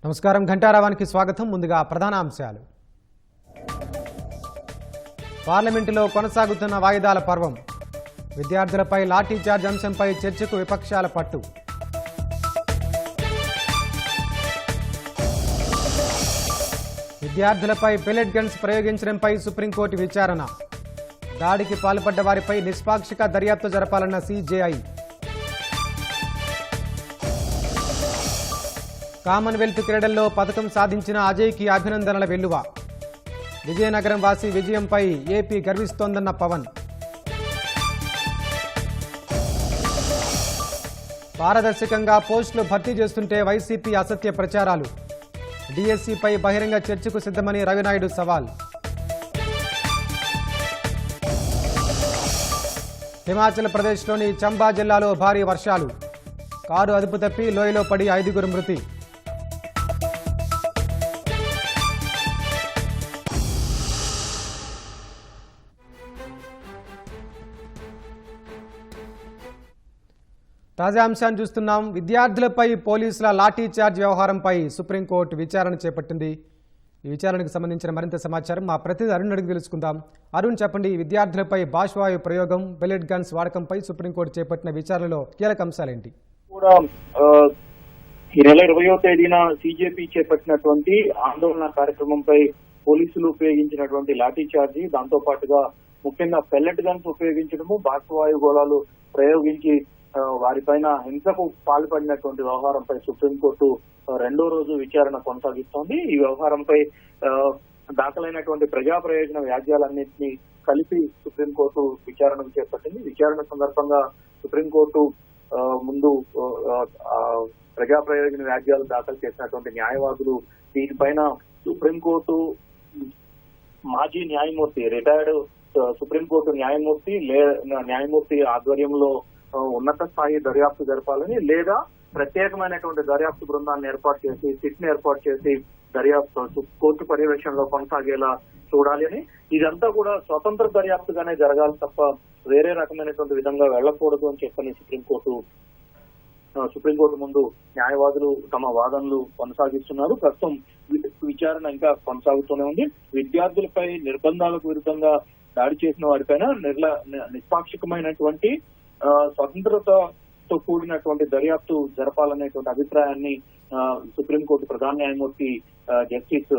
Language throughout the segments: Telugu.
నమస్కారం ఘంటారావానికి స్వాగతం. ముందుగా ప్రధాన అంశాలు. పార్లమెంటులో కొనసాగుతున్న వాయిదాల పర్వం. విద్యార్థులపై లాఠీ చార్జ్ అంశంపై చర్చకు విపక్షాల పట్టు. విద్యార్థులపై పెల్లెట్ గన్స్ ప్రయోగించడంపై సుప్రీంకోర్టు విచారణ. దాడికి పాల్పడ్డ వారిపై నిష్పాక్షిక దర్యాప్తు జరపాలన్న సిజేఐ. కామన్వెల్త్ క్రీడల్లో పథకం సాధించిన అజయ్కి అభినందనల వెల్లువ. విజయనగరం వాసి విజయంపై ఏపీ గర్విస్తోందన్న పవన్. పారదర్శకంగా పోస్టులు భర్తీ చేస్తుంటే వైసీపీ అసత్య ప్రచారాలు. డిఎస్సీపై బహిరంగ చర్చకు సిద్ధమని రవినాయుడు సవాల్. హిమాచల్ ప్రదేశ్లోని చంబా జిల్లాలో భారీ వర్షాలు. కారు అదుపు తప్పి లోయలో పడి 5 మృతి. తాజా అంశాన్ని చూస్తున్నాం. విద్యార్థులపై పోలీసుల లాఠీ చార్జ్ వ్యవహారంపై సుప్రీంకోర్టు విచారణ చేపట్టింది. ఈ విచారణకు సంబంధించిన మరింత సమాచారం మా ప్రతినిధి అరుణ్ అడిగి తెలుసుకుందాం. అరుణ్, చెప్పండి, విద్యార్థులపై బాష్వాయు ప్రయోగం, పెల్లెట్ గన్స్ వాడకంపై సుప్రీంకోర్టు చేపట్టిన విచారణలో కీలక అంశాలేంటి? కూడా ఈ నెల 20వ తేదీన సిజేపీ చేపట్టినటువంటి ఆందోళన కార్యక్రమంపై పోలీసులు ఉపయోగించినటువంటి లాఠీ చార్జీ, దాంతో పాటుగా ముఖ్యంగా పెల్లెట్ గన్స్ ఉపయోగించడము, బాష్పవాయు గోళాలు ప్రయోగించి వారిపైన హింసకు పాల్పడినటువంటి వ్యవహారంపై సుప్రీంకోర్టు 2వ రోజు విచారణ కొనసాగిస్తోంది. ఈ వ్యవహారంపై దాఖలైనటువంటి ప్రజా ప్రయోజన వ్యాజ్యాలన్నింటినీ కలిపి సుప్రీంకోర్టు విచారణకు చేపట్టింది. విచారణ సందర్భంగా సుప్రీంకోర్టు ముందు ప్రజా ప్రయోజన వ్యాజ్యాలు దాఖలు చేసినటువంటి న్యాయవాదులు దీనిపైన సుప్రీంకోర్టు మాజీ న్యాయమూర్తి, రిటైర్డ్ సుప్రీంకోర్టు న్యాయమూర్తి ఆధ్వర్యంలో ఉన్నత స్థాయి దర్యాప్తు జరపాలని, లేదా ప్రత్యేకమైనటువంటి దర్యాప్తు బృందాన్ని ఏర్పాటు చేసి, సిట్ ని ఏర్పాటు చేసి దర్యాప్తు కోర్టు పర్యవేక్షణలో కొనసాగేలా చూడాలి అని, ఇదంతా కూడా స్వతంత్ర దర్యాప్తుగానే జరగాలి తప్ప వేరే రకమైనటువంటి విధంగా వెళ్లకూడదు అని చెప్పని సుప్రీంకోర్టు ముందు న్యాయవాదులు తమ వాదనలు కొనసాగిస్తున్నారు. ప్రస్తుతం విచారణ ఇంకా కొనసాగుతూనే ఉంది. విద్యార్థులపై నిర్బంధాలకు విరుద్ధంగా దాడి చేసిన వారిపైన నిష్పాక్షికమైనటువంటి స్వతంత్రతతో కూడినటువంటి దర్యాప్తు జరపాలనేటువంటి అభిప్రాయాన్ని సుప్రీంకోర్టు ప్రధాన న్యాయమూర్తి జస్టిస్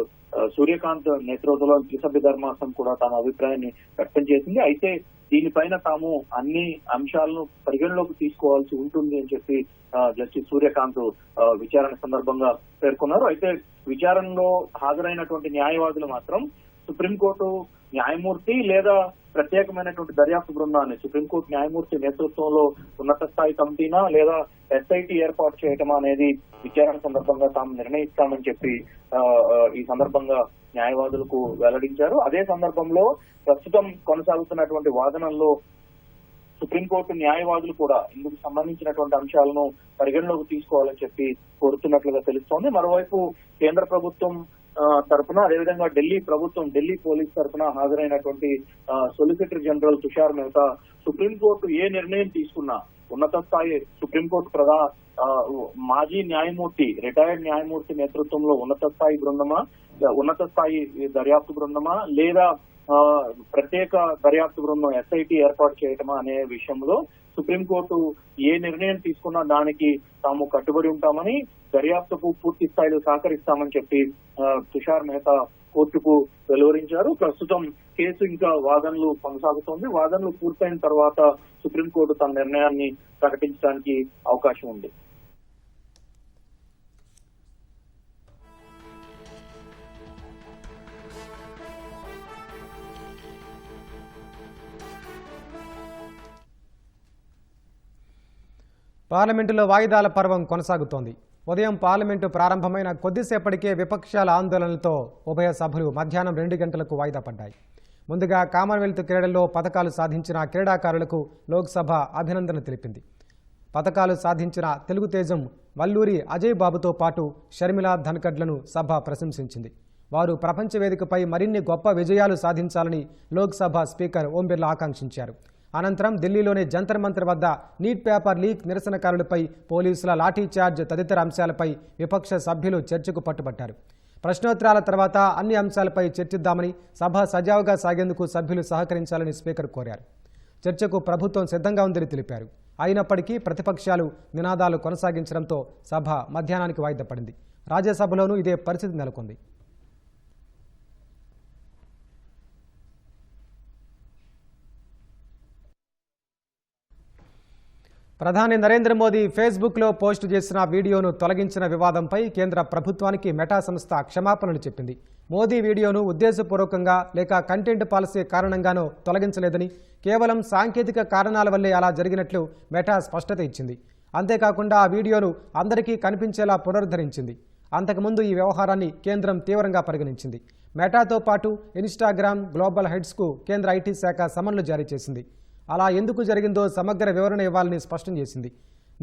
సూర్యకాంత్ నేతృత్వంలో త్రిసభ్య ధర్మాసనం కూడా తమ అభిప్రాయాన్ని వ్యక్తం చేసింది. అయితే దీనిపైన తాము అన్ని అంశాలను పరిగణలోకి తీసుకోవాల్సి ఉంటుంది అని చెప్పి జస్టిస్ సూర్యకాంత్ విచారణ సందర్భంగా పేర్కొన్నారు. అయితే విచారణలో హాజరైనటువంటి న్యాయవాదులు మాత్రం సుప్రీంకోర్టు న్యాయమూర్తి లేదా ప్రత్యేకమైనటువంటి దర్యాప్తు బృందాన్ని, సుప్రీంకోర్టు న్యాయమూర్తి నేతృత్వంలో ఉన్నత స్థాయి కమిటీనా లేదా ఎస్ఐటి ఏర్పాటు చేయటమా అనేది విచారణ సందర్భంగా తాము నిర్ణయిస్తామని చెప్పి ఈ సందర్భంగా న్యాయవాదులకు వెల్లడించారు. అదే సందర్భంలో ప్రస్తుతం కొనసాగుతున్నటువంటి వాదనల్లో సుప్రీంకోర్టు న్యాయవాదులు కూడా ఇందుకు సంబంధించినటువంటి అంశాలను పరిగణలోకి తీసుకోవాలని చెప్పి కోరుతున్నట్లుగా తెలుస్తోంది. మరోవైపు కేంద్ర ప్రభుత్వం తరఫున, అదేవిధంగా ఢిల్లీ పోలీస్ తరఫున హాజరైనటువంటి solicitor general Tushar Mehta supreme court ఏ నిర్ణయం తీసుకున్నా ఉన్నత స్థాయి సుప్రీంకోర్టు మాజీ న్యాయమూర్తి, రిటైర్డ్ న్యాయమూర్తి నేతృత్వంలో ఉన్నత స్థాయి దర్యాప్తు బృందమా లేదా ప్రత్యేక దర్యాప్తు బృందం ఎస్ఐటి ఏర్పాటు చేయటమా అనే విషయంలో సుప్రీంకోర్టు ఏ నిర్ణయం తీసుకున్నా దానికి తాము కట్టుబడి ఉంటామని, దర్యాప్తుకు పూర్తి స్థాయిలో సహకరిస్తామని చెప్పి తుషార్ మెహతా కోర్టుకు వెలువరించారు. ప్రస్తుతం కేసు ఇంకా వాదనలు కొనసాగుతోంది. వాదనలు పూర్తయిన తర్వాత సుప్రీంకోర్టు తన నిర్ణయాన్ని ప్రకటించడానికి అవకాశం ఉంది. పార్లమెంటులో వాయిదాల పర్వం కొనసాగుతోంది. ఉదయం పార్లమెంటు ప్రారంభమైన కొద్దిసేపటికే విపక్షాల ఆందోళనలతో ఉభయ సభలు మధ్యాహ్నం 2 గంటలకు వాయిదా పడ్డాయి. ముందుగా కామన్వెల్త్ క్రీడల్లో పథకాలు సాధించిన క్రీడాకారులకు లోక్సభ అభినందన తెలిపింది. పథకాలు సాధించిన తెలుగు తేజం వల్లూరి అజయ్ బాబుతో పాటు షర్మిల ధన్కడ్లను సభ ప్రశంసించింది. వారు ప్రపంచ వేదికపై మరిన్ని గొప్ప విజయాలు సాధించాలని లోక్సభ స్పీకర్ ఓం బిర్లా ఆకాంక్షించారు. అనంతరం ఢిల్లీలోని జంతర్ మంతర్ వద్ద నీట్ పేపర్ లీక్ నిరసనకారులపై పోలీసుల లాఠీచార్జ్ తదితర అంశాలపై విపక్ష సభ్యులు చర్చకు పట్టుబట్టారు. ప్రశ్నోత్తరాల తర్వాత అన్ని అంశాలపై చర్చిద్దామని, సభ సజావుగా సాగేందుకు సభ్యులు సహకరించాలని స్పీకర్ కోరారు. చర్చకు ప్రభుత్వం సిద్ధంగా ఉందని తెలిపారు. అయినప్పటికీ ప్రతిపక్షాలు నినాదాలు కొనసాగించడంతో సభ మధ్యాహ్నానికి వాయిదా పడింది. రాజ్యసభలోనూ ఇదే పరిస్థితి నెలకొంది. ప్రధాని నరేంద్ర మోదీ ఫేస్బుక్లో పోస్టు చేసిన వీడియోను తొలగించిన వివాదంపై కేంద్ర ప్రభుత్వానికి మెటా సంస్థ క్షమాపణలు చెప్పింది. మోదీ వీడియోను ఉద్దేశపూర్వకంగా లేక కంటెంట్ పాలసీ కారణంగానో తొలగించలేదని, కేవలం సాంకేతిక కారణాల వల్లే అలా జరిగినట్లు మెటా స్పష్టత ఇచ్చింది. అంతేకాకుండా ఆ వీడియోను అందరికీ కనిపించేలా పునరుద్ధరించింది. అంతకుముందు ఈ వ్యవహారాన్ని కేంద్రం తీవ్రంగా పరిగణించింది. మెటాతో పాటు ఇన్స్టాగ్రామ్ గ్లోబల్ హెడ్స్కు కేంద్ర ఐటీ శాఖ సమన్లు జారీ చేసింది. అలా ఎందుకు జరిగిందో సమగ్ర వివరణ ఇవ్వాలని స్పష్టం చేసింది.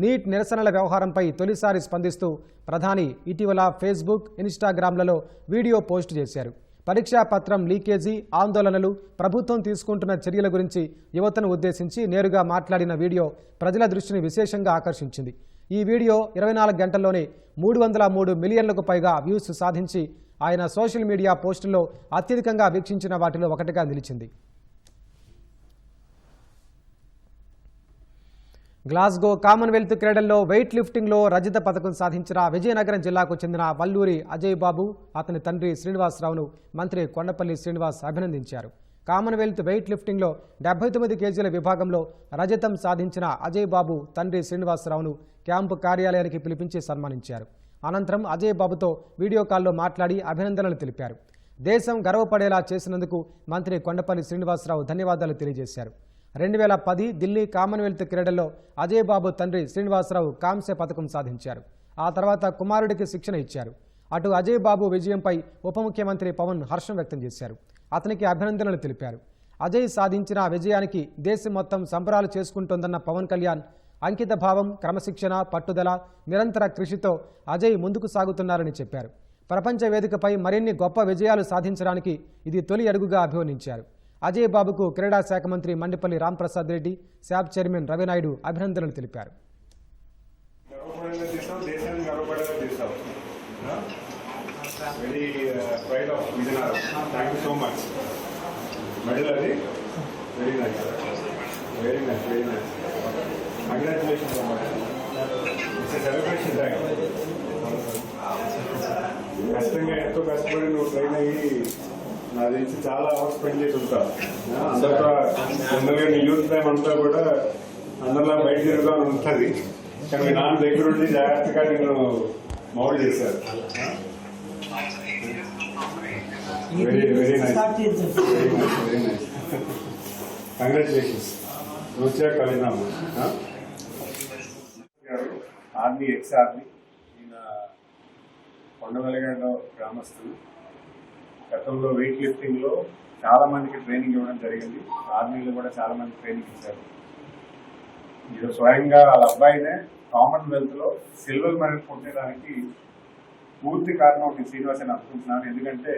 నీట్ నిరసనల వ్యవహారంపై తొలిసారి స్పందిస్తూ ప్రధాని ఇటీవల ఫేస్బుక్, ఇన్స్టాగ్రామ్లలో వీడియో పోస్టు చేశారు. పరీక్షా పత్రం లీకేజీ, ఆందోళనలు, ప్రభుత్వం తీసుకుంటున్న చర్యల గురించి యువతను ఉద్దేశించి నేరుగా మాట్లాడిన వీడియో ప్రజల దృష్టిని విశేషంగా ఆకర్షించింది. ఈ వీడియో 24 గంటల్లోనే 303 మిలియన్లకు పైగా వ్యూస్ సాధించి ఆయన సోషల్ మీడియా పోస్టుల్లో అత్యధికంగా వీక్షించిన వాటిలో ఒకటిగా నిలిచింది. గ్లాస్గో కామన్వెల్త్ క్రీడల్లో వెయిట్ లిఫ్టింగ్లో రజత పథకం సాధించిన విజయనగరం జిల్లాకు చెందిన వల్లూరి అజయ్ బాబు, అతని తండ్రి శ్రీనివాసరావును మంత్రి కొండపల్లి శ్రీనివాస్ అభినందించారు. కామన్వెల్త్ వెయిట్ లిఫ్టింగ్లో 79 కేజీల విభాగంలో రజతం సాధించిన అజయ్ బాబు తండ్రి శ్రీనివాసరావును క్యాంపు కార్యాలయానికి పిలిపించి సన్మానించారు. అనంతరం అజయ్ బాబుతో వీడియో కాల్లో మాట్లాడి అభినందనలు తెలిపారు. దేశం గర్వపడేలా చేసినందుకు మంత్రి కొండపల్లి శ్రీనివాసరావు ధన్యవాదాలు తెలియజేశారు. 2010 ఢిల్లీ కామన్వెల్త్ క్రీడల్లో అజయ్ బాబు తండ్రి శ్రీనివాసరావు కాంస్య పథకం సాధించారు. ఆ తర్వాత కుమారుడికి శిక్షణ ఇచ్చారు. అటు అజయ్ బాబు విజయంపై ఉప ముఖ్యమంత్రి పవన్ హర్షం వ్యక్తం చేశారు. అతనికి అభినందనలు తెలిపారు. అజయ్ సాధించిన విజయానికి దేశం మొత్తం సంబరాలు చేసుకుంటోందన్న పవన్ కళ్యాణ్ అంకిత భావం, క్రమశిక్షణ, పట్టుదల, నిరంతర కృషితో అజయ్ ముందుకు సాగుతున్నారని చెప్పారు. ప్రపంచ వేదికపై మరిన్ని గొప్ప విజయాలు సాధించడానికి ఇది తొలి అడుగుగా అభివర్ణించారు. అజయ్ బాబుకు క్రీడా శాఖ మంత్రి మండిపల్లి రాంప్రసాద్ రెడ్డి, శాప్ చైర్మన్ రవినాయుడు అభినందనలు తెలిపారు. కష్టంగా ఎంతో కష్టపడి నువ్వు ట్రైన్ అయ్యి నాకు తెలిసి చాలా అవర్స్ స్పెండ్ చేసి ఉంటావు. అందరితో తొందరగా నీ యూత్ టైం అంతా కూడా అందరిలా బయట తిరుగుతామని ఉంటుంది. కానీ మీ నాన్న దగ్గర ఉండి జాగ్రత్తగా నేను మౌల్డ్ చేశారు. Very very nice, very nice. Congratulations. వచ్చాక కలిగినాము. ఆర్మీ, ఎక్స్ ఆర్మీ, ఈయన కొండవెలగడ్డ గ్రామస్తులు. గతంలో వెయిట్ లిఫ్టింగ్ లో చాలా మందికి ట్రైనింగ్ ఇవ్వడం జరిగింది. ఆర్మీలో కూడా చాలా మంది ట్రైనింగ్ ఇచ్చారు. ఇది స్వయంగా వాళ్ళ అబ్బాయినే కామన్వెల్త్ లో సిల్వర్ మెడల్ కొట్టడానికి పూర్తి కారణం నేను శ్రీనివాస్ అని అనుకుంటున్నాను. ఎందుకంటే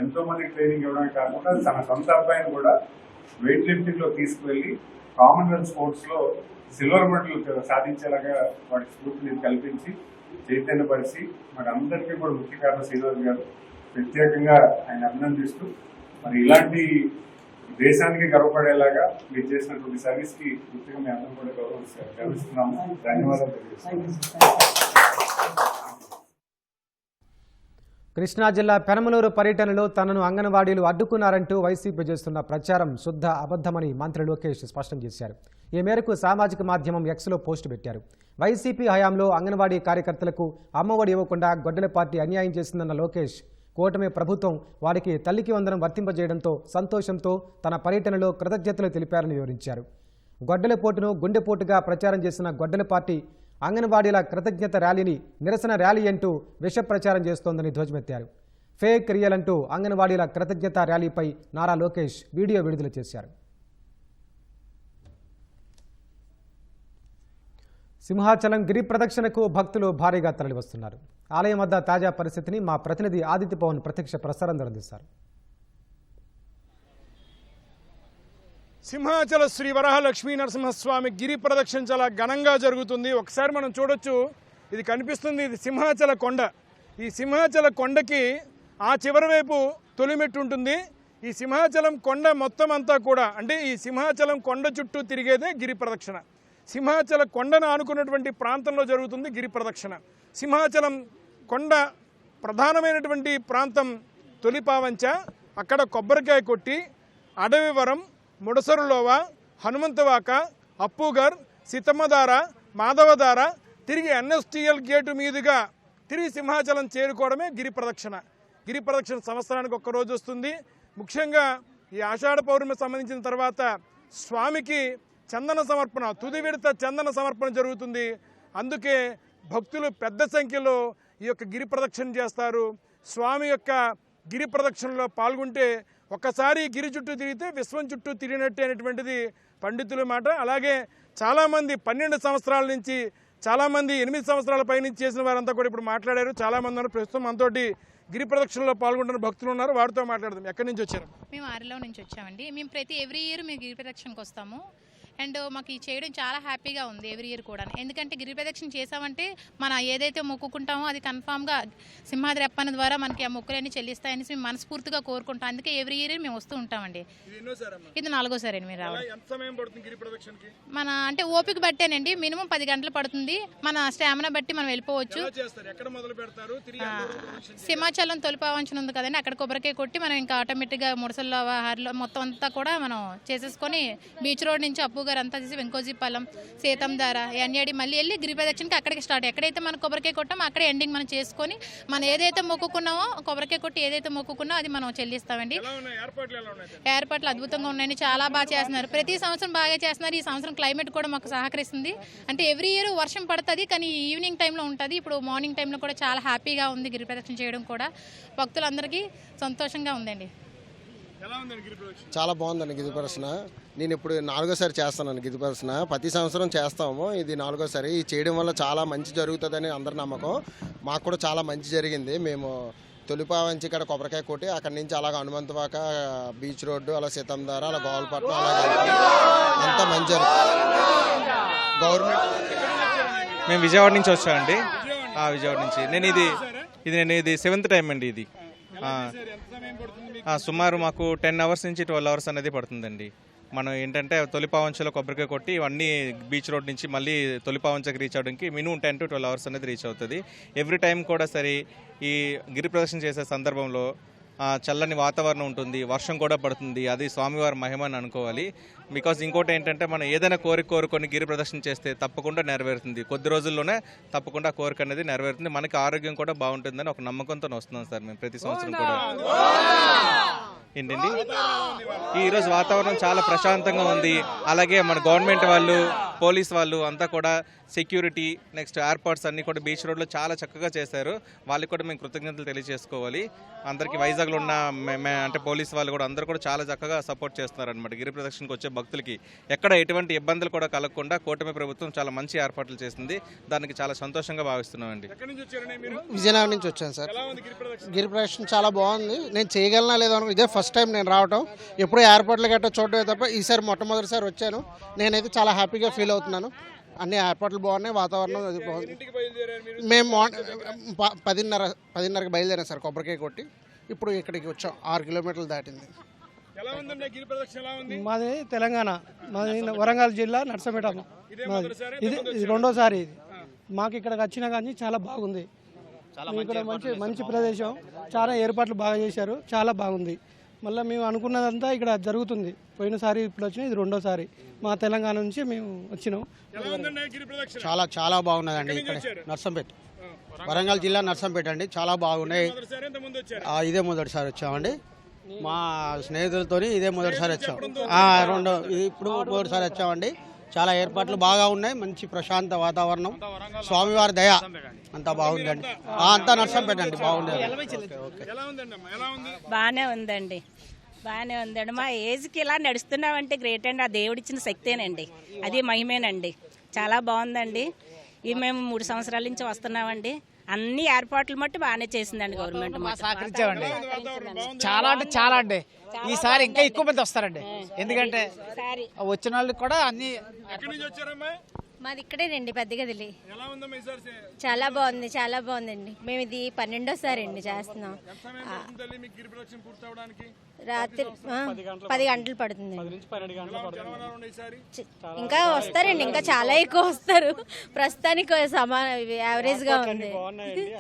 ఎంతో మందికి ట్రైనింగ్ ఇవ్వడానికి కాకుండా తన సొంత అబ్బాయిని కూడా వెయిట్ లిఫ్టింగ్ లో తీసుకువెళ్లి కామన్వెల్త్ స్పోర్ట్స్ లో సిల్వర్ మెడల్ సాధించేలాగా వాటికి స్ఫూర్తిని కల్పించి చైతన్యపరిచి మరి అందరికీ కూడా ముఖ్య కారణం శ్రీనివాస్ గారు. ప్రత్యేకంగా ఆయన అభినందిస్తూ మరి ఇలాంటి దేశానికి గర్వపడేలాగా మీరు చేసినటువంటి సర్వీస్ కి పూర్తిగా మేము అందరం కూడా గౌరవిస్తున్నాము. ధన్యవాదాలు తెలియజేస్తున్నాము. కృష్ణా జిల్లా పెనమలూరు పర్యటనలో తనను అంగన్వాడీలు అడ్డుకున్నారంటూ వైసీపీ చేస్తున్న ప్రచారం శుద్ధ అబద్ధమని మంత్రి లోకేష్ స్పష్టం చేశారు. ఈ మేరకు సామాజిక మాధ్యమం ఎక్స్లో పోస్టు పెట్టారు. వైసీపీ హయాంలో అంగన్వాడీ కార్యకర్తలకు అమ్మఒడి ఇవ్వకుండా గొడ్డల పార్టీ అన్యాయం చేసిందన్న లోకేష్, కూటమి ప్రభుత్వం వారికి తల్లికి వందనం వర్తింపజేయడంతో సంతోషంతో తన పర్యటనలో కృతజ్ఞతలు తెలిపారని వివరించారు. గొడ్డలపోటును గుండెపోటుగా ప్రచారం చేసిన గొడ్డల పార్టీ అంగన్వాడీల కృతజ్ఞత ర్యాలీని నిరసన ర్యాలీ అంటూ విష ప్రచారం చేస్తోందని ధ్వజమెత్తారు. ఫేక్ రియల్ అంటూ అంగన్వాడీల కృతజ్ఞత ర్యాలీపై నారా లోకేష్ వీడియో విడుదల చేశారు. సింహాచలం గిరి ప్రదక్షిణకు భక్తులు భారీగా తరలివస్తున్నారు. ఆలయం వద్ద తాజా పరిస్థితిని మా ప్రతినిధి ఆదిత్య పవన్ ప్రత్యక్ష ప్రసారం అందిస్తారు. సింహాచల శ్రీ వరాహలక్ష్మీ నరసింహస్వామి గిరి ప్రదక్షిణ చాలా ఘనంగా జరుగుతుంది. ఒకసారి మనం చూడొచ్చు, ఇది కనిపిస్తుంది, ఇది సింహాచల కొండ. ఈ సింహాచల కొండకి ఆ చివరి వైపు తొలిమెట్టు ఉంటుంది. ఈ సింహాచలం కొండ మొత్తం అంతా కూడా, అంటే ఈ సింహాచలం కొండ చుట్టూ తిరిగేదే గిరి ప్రదక్షిణ. సింహాచల కొండను ఆనుకున్నటువంటి ప్రాంతంలో జరుగుతుంది గిరి ప్రదక్షిణ. సింహాచలం కొండ ప్రధానమైనటువంటి ప్రాంతం తొలిపావంచ. అక్కడ కొబ్బరికాయ కొట్టి అడవివరం, ముడసరులోవ, హనుమంతవాక, అప్పుగర్, సీతమ్మధార, మాధవధార తిరిగి ఎన్ఎస్టీఎల్ గేటు మీదుగా తిరిగి సింహాచలం చేరుకోవడమే గిరి ప్రదక్షిణ. గిరి ప్రదక్షిణ సంవత్సరానికి ఒక్కరోజు వస్తుంది. ముఖ్యంగా ఈ ఆషాఢ పౌర్ణమి సంబంధించిన తర్వాత స్వామికి చందన సమర్పణ, తుది విడత చందన సమర్పణ జరుగుతుంది. అందుకే భక్తులు పెద్ద సంఖ్యలో ఈ యొక్క గిరి ప్రదక్షిణ చేస్తారు. స్వామి యొక్క గిరి ప్రదక్షిణలో పాల్గొంటే ఒక్కసారి గిరి చుట్టూ తిరిగితే విశ్వం చుట్టూ తిరిగినట్టు అనేటువంటిది పండితుల మాట. అలాగే చాలామంది 12 సంవత్సరాల నుంచి, చాలామంది 8 సంవత్సరాల పైనుంచి చేసిన వారంతా కూడా ఇప్పుడు మాట్లాడారు. చాలామంది ఉన్నారు. ప్రస్తుతం మనతోటి గిరి ప్రదక్షిణలో పాల్గొంటున్న భక్తులు ఉన్నారు. వారితో మాట్లాడదాం. ఎక్కడి నుంచి వచ్చారు? మేము ఆరిలో నుంచి వచ్చామండి. మేము ఎవ్రీ ఇయర్ మేము గిరి ప్రదక్షిణకి వస్తాము. అండ్ మాకు ఈ చేయడం చాలా హ్యాపీగా ఉంది ఎవ్రీ ఇయర్ కూడా. ఎందుకంటే గిరి ప్రదక్షిణ చేసామంటే మన ఏదైతే మొక్కుకుంటామో అది కన్ఫామ్గా సింహాద్రి అప్పన్న ద్వారా మనకి ఆ మొక్కులన్నీ చెల్లిస్తాయని మేము మనస్ఫూర్తిగా కోరుకుంటాం. అందుకే ఎవ్రీ ఇయర్ మేము వస్తూ ఉంటామండి. ఇది 4సారి అండి మీరు రావడం. మన అంటే ఓపిక బట్టేనండి, మినిమం 10 గంటలు పడుతుంది. మన స్టామినా బట్టి మనం వెళ్ళిపోవచ్చు. సింహాచలం తొలిపావంచన ఉంది కదండి, అక్కడ కొబ్బరికాయ కొట్టి మనం ఇంకా ఆటోమేటిక్గా ముడసల్లో హార్లో మొత్తం అంతా కూడా మనం చేసేసుకొని బీచ్ రోడ్ నుంచి అప్పుగారు అంతా చేసి వెంకోజీపాలెం, సీతంధార, ఎన్ఏడి మళ్ళీ వెళ్ళి గిరి ప్రదక్షిణకి అక్కడికి స్టార్ట్. ఎక్కడైతే మనం కొబ్బరికాయ కొట్టామో అక్కడే ఎండింగ్ మనం చేసుకొని మనం ఏదైతే మొక్కుకున్నామో కొబ్బరికాయ కొట్టి ఏదైతే మొక్కుకున్నామో అది మనం చెల్లిస్తామండి. ఏర్పాట్లు అద్భుతంగా ఉన్నాయండి, చాలా బాగా చేస్తున్నారు. ప్రతి సంవత్సరం బాగా చేస్తున్నారు. ఈ సంవత్సరం క్లైమేట్ కూడా మాకు సహకరిస్తుంది. అంటే ఎవ్రీ ఇయర్ వర్షం పడుతుంది, కానీ ఈవినింగ్ టైంలో ఉంటుంది. ఇప్పుడు మార్నింగ్ టైంలో కూడా చాలా హ్యాపీగా ఉంది గిరి ప్రదక్షిణ చేయడం కూడా. భక్తులందరికీ సంతోషంగా ఉందండి. చాలా బాగుందండి గిరి ప్రదక్షిణ. నేను ఇప్పుడు 4సారి చేస్తాను గిరి ప్రదక్షిణ. ప్రతి సంవత్సరం చేస్తాము, ఇది 4సారి. ఇది చేయడం వల్ల చాలా మంచి జరుగుతుందని అందరి నమ్మకం. మాకు కూడా చాలా మంచి జరిగింది. మేము తొలిపావంచి ఇక్కడ కొబ్బరికాయ కొట్టి అక్కడి నుంచి అలాగ హనుమంతవాక, బీచ్ రోడ్డు, అలా సీతంధార, అలా గోల్పట్నం, అలాగే అంతా మంచి గవర్నమెంట్. మేము విజయవాడ నుంచి వచ్చామండి. విజయవాడ నుంచి నేను ఇది 7th టైం అండి. ఇది సుమారు మాకు 10 అవర్స్ నుంచి 12 అవర్స్ అనేది పడుతుందండి. మనం ఏంటంటే తొలిపావంచలో కొబ్బరికాయ కొట్టి ఇవన్నీ బీచ్ రోడ్ నుంచి మళ్ళీ తొలిపావంచకి రీచ్ అవడానికి మినిమం 10 to 12 అవర్స్ అనేది రీచ్ అవుతుంది. ఎవ్రీ టైం కూడా సరే ఈ గిరి ప్రదర్శన చేసే సందర్భంలో చల్లని వాతావరణం ఉంటుంది, వర్షం కూడా పడుతుంది. అది స్వామివారి మహిమ అని అనుకోవాలి. బికాజ్ ఇంకోటి ఏంటంటే మనం ఏదైనా కోరుకొని గిరి ప్రదర్శన చేస్తే తప్పకుండా నెరవేరుతుంది. కొద్ది రోజుల్లోనే తప్పకుండా కోరిక అనేది నెరవేరుతుంది. మనకి ఆరోగ్యం కూడా బాగుంటుందని ఒక నమ్మకంతో వస్తున్నాం సార్ మేము ప్రతి సంవత్సరం కూడా. ఏంటండి ఈరోజు వాతావరణం చాలా ప్రశాంతంగా ఉంది. అలాగే మన గవర్నమెంట్ వాళ్ళు, పోలీస్ వాళ్ళు అంతా కూడా సెక్యూరిటీ, నెక్స్ట్ ఎయిర్పోర్ట్స్ అన్నీ కూడా బీచ్ రోడ్లో చాలా చక్కగా చేశారు. వాళ్ళకి కూడా మేము కృతజ్ఞతలు తెలియజేసుకోవాలి. అందరికీ వైజాగ్లో ఉన్న అంటే పోలీస్ వాళ్ళు కూడా అందరూ కూడా చాలా చక్కగా సపోర్ట్ చేస్తున్నారు అనమాట. గిరి ప్రదక్షిణకు వచ్చే భక్తులకి ఎక్కడ ఎటువంటి ఇబ్బందులు కూడా కలగకుండా కూటమి ప్రభుత్వం చాలా మంచి ఏర్పాట్లు చేసింది. దానికి చాలా సంతోషంగా భావిస్తున్నామండి. విజయనగరం నుంచి వచ్చాను సార్. గిరి ప్రదక్షిణ చాలా బాగుంది. నేను చేయగలనా లేదో అనుకో, ఇదే ఫస్ట్ టైం నేను రావటం. ఎప్పుడూ ఎయిర్పోర్ట్లు గట్రా చూడటమే తప్ప ఈసారి మొట్టమొదటిసారి వచ్చాను. నేనైతే చాలా హ్యాపీగా ఫీల్ అవుతున్నాను. అన్ని ఏర్పాట్లు బాగున్నాయి, వాతావరణం అది బాగుంది. మేము 10:30కి బయలుదేరాం సార్ కొబ్బరికాయ కొట్టి. ఇప్పుడు ఇక్కడికి వచ్చాం, 6 కిలోమీటర్లు దాటింది. మాది తెలంగాణ, మాది వరంగల్ జిల్లా నర్సంపేట. ఇది 2వసారి. ఇది మాకు ఇక్కడికి వచ్చినా కానీ చాలా బాగుంది. ఇక్కడ మంచి ప్రదేశం, చాలా ఏర్పాట్లు బాగా చేశారు, చాలా బాగుంది. మళ్ళీ మేము అనుకున్నదంతా ఇక్కడ జరుగుతుంది. పోయినసారి ఇప్పుడు వచ్చినా, ఇది 2వసారి. మా తెలంగాణ నుంచి మేము వచ్చినాం. చాలా బాగున్నదండి. ఇక్కడ నర్సంపేట, వరంగల్ జిల్లా నర్సంపేట అండి. చాలా బాగున్నాయి. ఇదే మొదటిసారి వచ్చామండి. మా స్నేహితులతో ఇదే మొదటిసారి వచ్చాం. ఇప్పుడు మొదటిసారి వచ్చామండి. చాలా ఏర్పాట్లు బాగా ఉన్నాయి, మంచి ప్రశాంత వాతావరణం, స్వామివారి దయ అంతా బాగుందండి. అంతా నర్సంపేట అండి, బాగుంది. బాగానే ఉందండి. మా ఏజ్కి ఇలా నడుస్తున్నామంటే గ్రేట్ అండి. ఆ దేవుడిచ్చిన శక్తేనండి, అది మహిమేనండి. చాలా బాగుందండి. మేము 3 సంవత్సరాల నుంచి వస్తున్నామండి. అన్ని ఏర్పాట్లు మట్టి బాగానే చేసిందండి గవర్నమెంట్ సహకరించామండి. వాతావరణం బాగుంది. చాలా అంటే ఈసారి ఇంకా ఎక్కువ మంది వస్తారండి. ఎందుకంటే వచ్చిన వాళ్ళకి కూడా అన్ని ఎక్కడి నుంచి వచ్చారమ్మా? మాది ఇక్కడేనండి పెద్దగదిలి. ఎలా ఉందమ్మా ఈసారి? చాలా బాగుందండి. మేము ఇది 12సారి అండి చేస్తున్నాం. ఎంత సమయం పడుతుంది తల్లి మీకు గిరి ప్రదక్షిణ పూర్తి అవడానికి? రాత్రి 10 గంటలు పడుతుంది. జనవరాలు ఉన్నాయి ఈసారి. ఇంకా వస్తారండి, ఇంకా చాలా ఎక్కువ వస్తారు. ప్రస్తుతానికి యావరేజ్ గా ఉంది.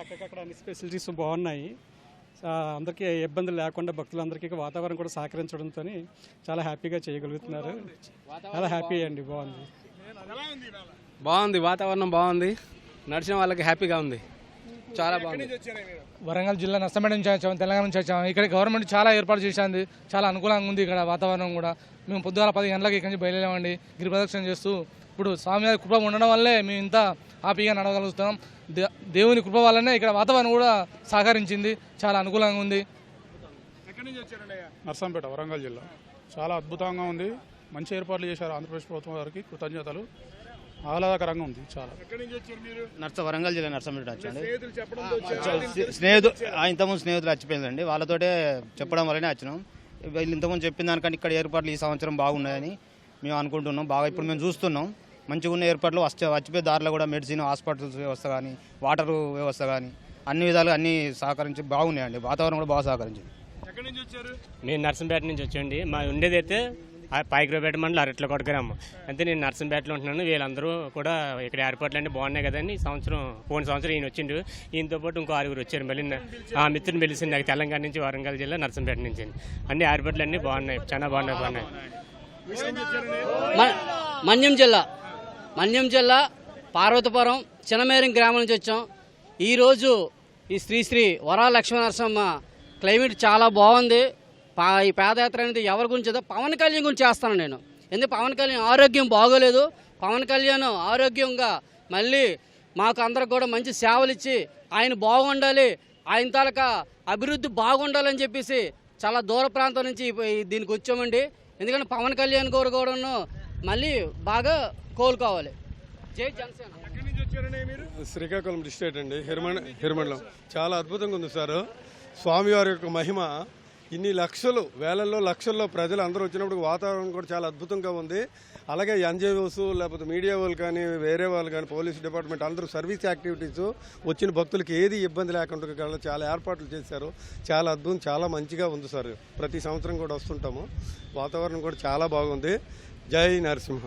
అక్కడక్కడ అన్ని ఫెసిలిటీస్ బాగున్నాయి. అందరికీ ఇబ్బందులు లేకుండా భక్తులందరికీ వాతావరణం కూడా సహకరించడంతో చాలా హ్యాపీగా చేయగలుగుతున్నారు. చాలా హ్యాపీ అండి. బాగుంది. ఎలా ఉంది ఇవాళ? బాగుంది, వాతావరణం బాగుంది. నడిచిన వాళ్ళకి హ్యాపీగా ఉంది. చాలా ఎక్కడి బాగుంది. నుంచి వచ్చారా మీరు? వరంగల్ జిల్లా నర్సంపేట నుంచి వచ్చాము, తెలంగాణ నుంచి వచ్చాము. ఇక్కడ గవర్నమెంట్ చాలా ఏర్పాటు చేసింది, చాలా అనుకూలంగా ఉంది. ఇక్కడ వాతావరణం కూడా మేము పొద్దుగాల 10 గంటలకు ఇక్కడి నుంచి బయలుదేరామండి. గిరి ప్రదక్షిణ చేస్తూ ఇప్పుడు స్వామి కృప ఉండడం వల్లే మేము ఇంత హ్యాపీగా నడవగలుగుతున్నాం. దేవుని కృప వల్లనే ఇక్కడ వాతావరణం కూడా సహకరించింది, చాలా అనుకూలంగా ఉంది. ఎక్కడి నుంచి వచ్చారండి? నర్సంపేట, వరంగల్ జిల్లా. చాలా అద్భుతంగా ఉంది. మంచి ఏర్పాట్లు చేశారు ఆంధ్రప్రదేశ్ ప్రభుత్వం వారికి కృతజ్ఞతలు. ఆహ్లాదకరంగా ఉంది చాలా. ఎక్కడి నుంచి వచ్చారు మీరు? వరంగల్ జిల్లా నర్సంపేట వచ్చండి. స్నేహితులు చెప్పడంతో వచ్చారా? ఇంతకుముందు స్నేహితులు వచ్చిపోయిందండి, వాళ్ళతోటే చెప్పడం వల్లనే వచ్చినాం. వీళ్ళు ఇంతకుముందు చెప్పిన దానికంటే ఇక్కడ ఏర్పాట్లు ఈ సంవత్సరం బాగున్నాయని మేము అనుకుంటున్నాం. బాగా ఇప్పుడు మేము చూస్తున్నాం మంచిగా ఉన్న ఏర్పాట్లు. వచ్చిపోయే దారిలో కూడా మెడిసిన్, హాస్పిటల్స్ వ్యవస్థ కానీ, వాటర్ వ్యవస్థ కానీ అన్ని విధాలుగా అన్ని సహకరించి బాగున్నాయండి. వాతావరణం కూడా బాగా సహకరించింది. ఎక్కడి నుంచి వచ్చారు? మేము నర్సంపేట నుంచి వచ్చండి. మా ఉండేది అయితే పాయకురపేట మండలం అరట్లకోట గ్రామం. అంటే నేను నర్సంపేటలో ఉంటున్నాను. వీళ్ళందరూ కూడా ఇక్కడ ఏర్పాట్లు అన్నీ బాగున్నాయి కదండి. పోయిన సంవత్సరం ఈయన వచ్చిండు, ఈయనతో పాటు ఇంకో 6 వచ్చారు. మళ్ళీ ఆ మిత్రుని పిలిచింది నాకు తెలంగాణ నుంచి, వరంగల్ జిల్లా నర్సంపేట నుంచి. అన్ని ఏర్పాట్లు అన్నీ బాగున్నాయి, చాలా బాగున్నాయి. మన్యం జిల్లా పార్వతీపురం చిన్నమేరం గ్రామం నుంచి వచ్చాం. ఈరోజు ఈ శ్రీ వరాల లక్ష్మీనరసింహ క్లైమేట్ చాలా బాగుంది. ఈ పాదయాత్ర అనేది ఎవరి గురించి పవన్ కళ్యాణ్ గురించి చేస్తాను నేను. ఎందుకంటే పవన్ కళ్యాణ్ ఆరోగ్యం బాగోలేదు. పవన్ కళ్యాణ్ ఆరోగ్యంగా మళ్ళీ మాకు అందరికి కూడా మంచి సేవలు ఇచ్చి ఆయన బాగుండాలి, ఆయన తాలూకా అభివృద్ధి బాగుండాలని చెప్పేసి చాలా దూర ప్రాంతం నుంచి దీనికి వచ్చామండి. ఎందుకంటే పవన్ కళ్యాణ్ గారు కూడా మళ్ళీ బాగా కోలుకోవాలి. జై జనసేన. ఎక్కడి నుంచి వచ్చారండి మీరు? శ్రీకాకుళం డిస్ట్రిక్ట్ అండి, హిరమండలం. చాలా అద్భుతంగా ఉంది సార్. స్వామివారి యొక్క మహిమ ఇన్ని వేలల్లో లక్షల్లో ప్రజలు అందరూ వచ్చినప్పుడు వాతావరణం కూడా చాలా అద్భుతంగా ఉంది. అలాగే ఎన్జిఓస్ లేకపోతే మీడియా వాళ్ళు కానీ, వేరే వాళ్ళు కానీ, పోలీస్ డిపార్ట్మెంట్ అందరూ సర్వీస్ యాక్టివిటీస్ వచ్చిన భక్తులకి ఏది ఇబ్బంది లేకుండా చాలా ఏర్పాట్లు చేశారు. చాలా అద్భుతం, చాలా మంచిగా ఉంది సార్. ప్రతి సంవత్సరం కూడా వస్తుంటాము. వాతావరణం కూడా చాలా బాగుంది. జై నరసింహ.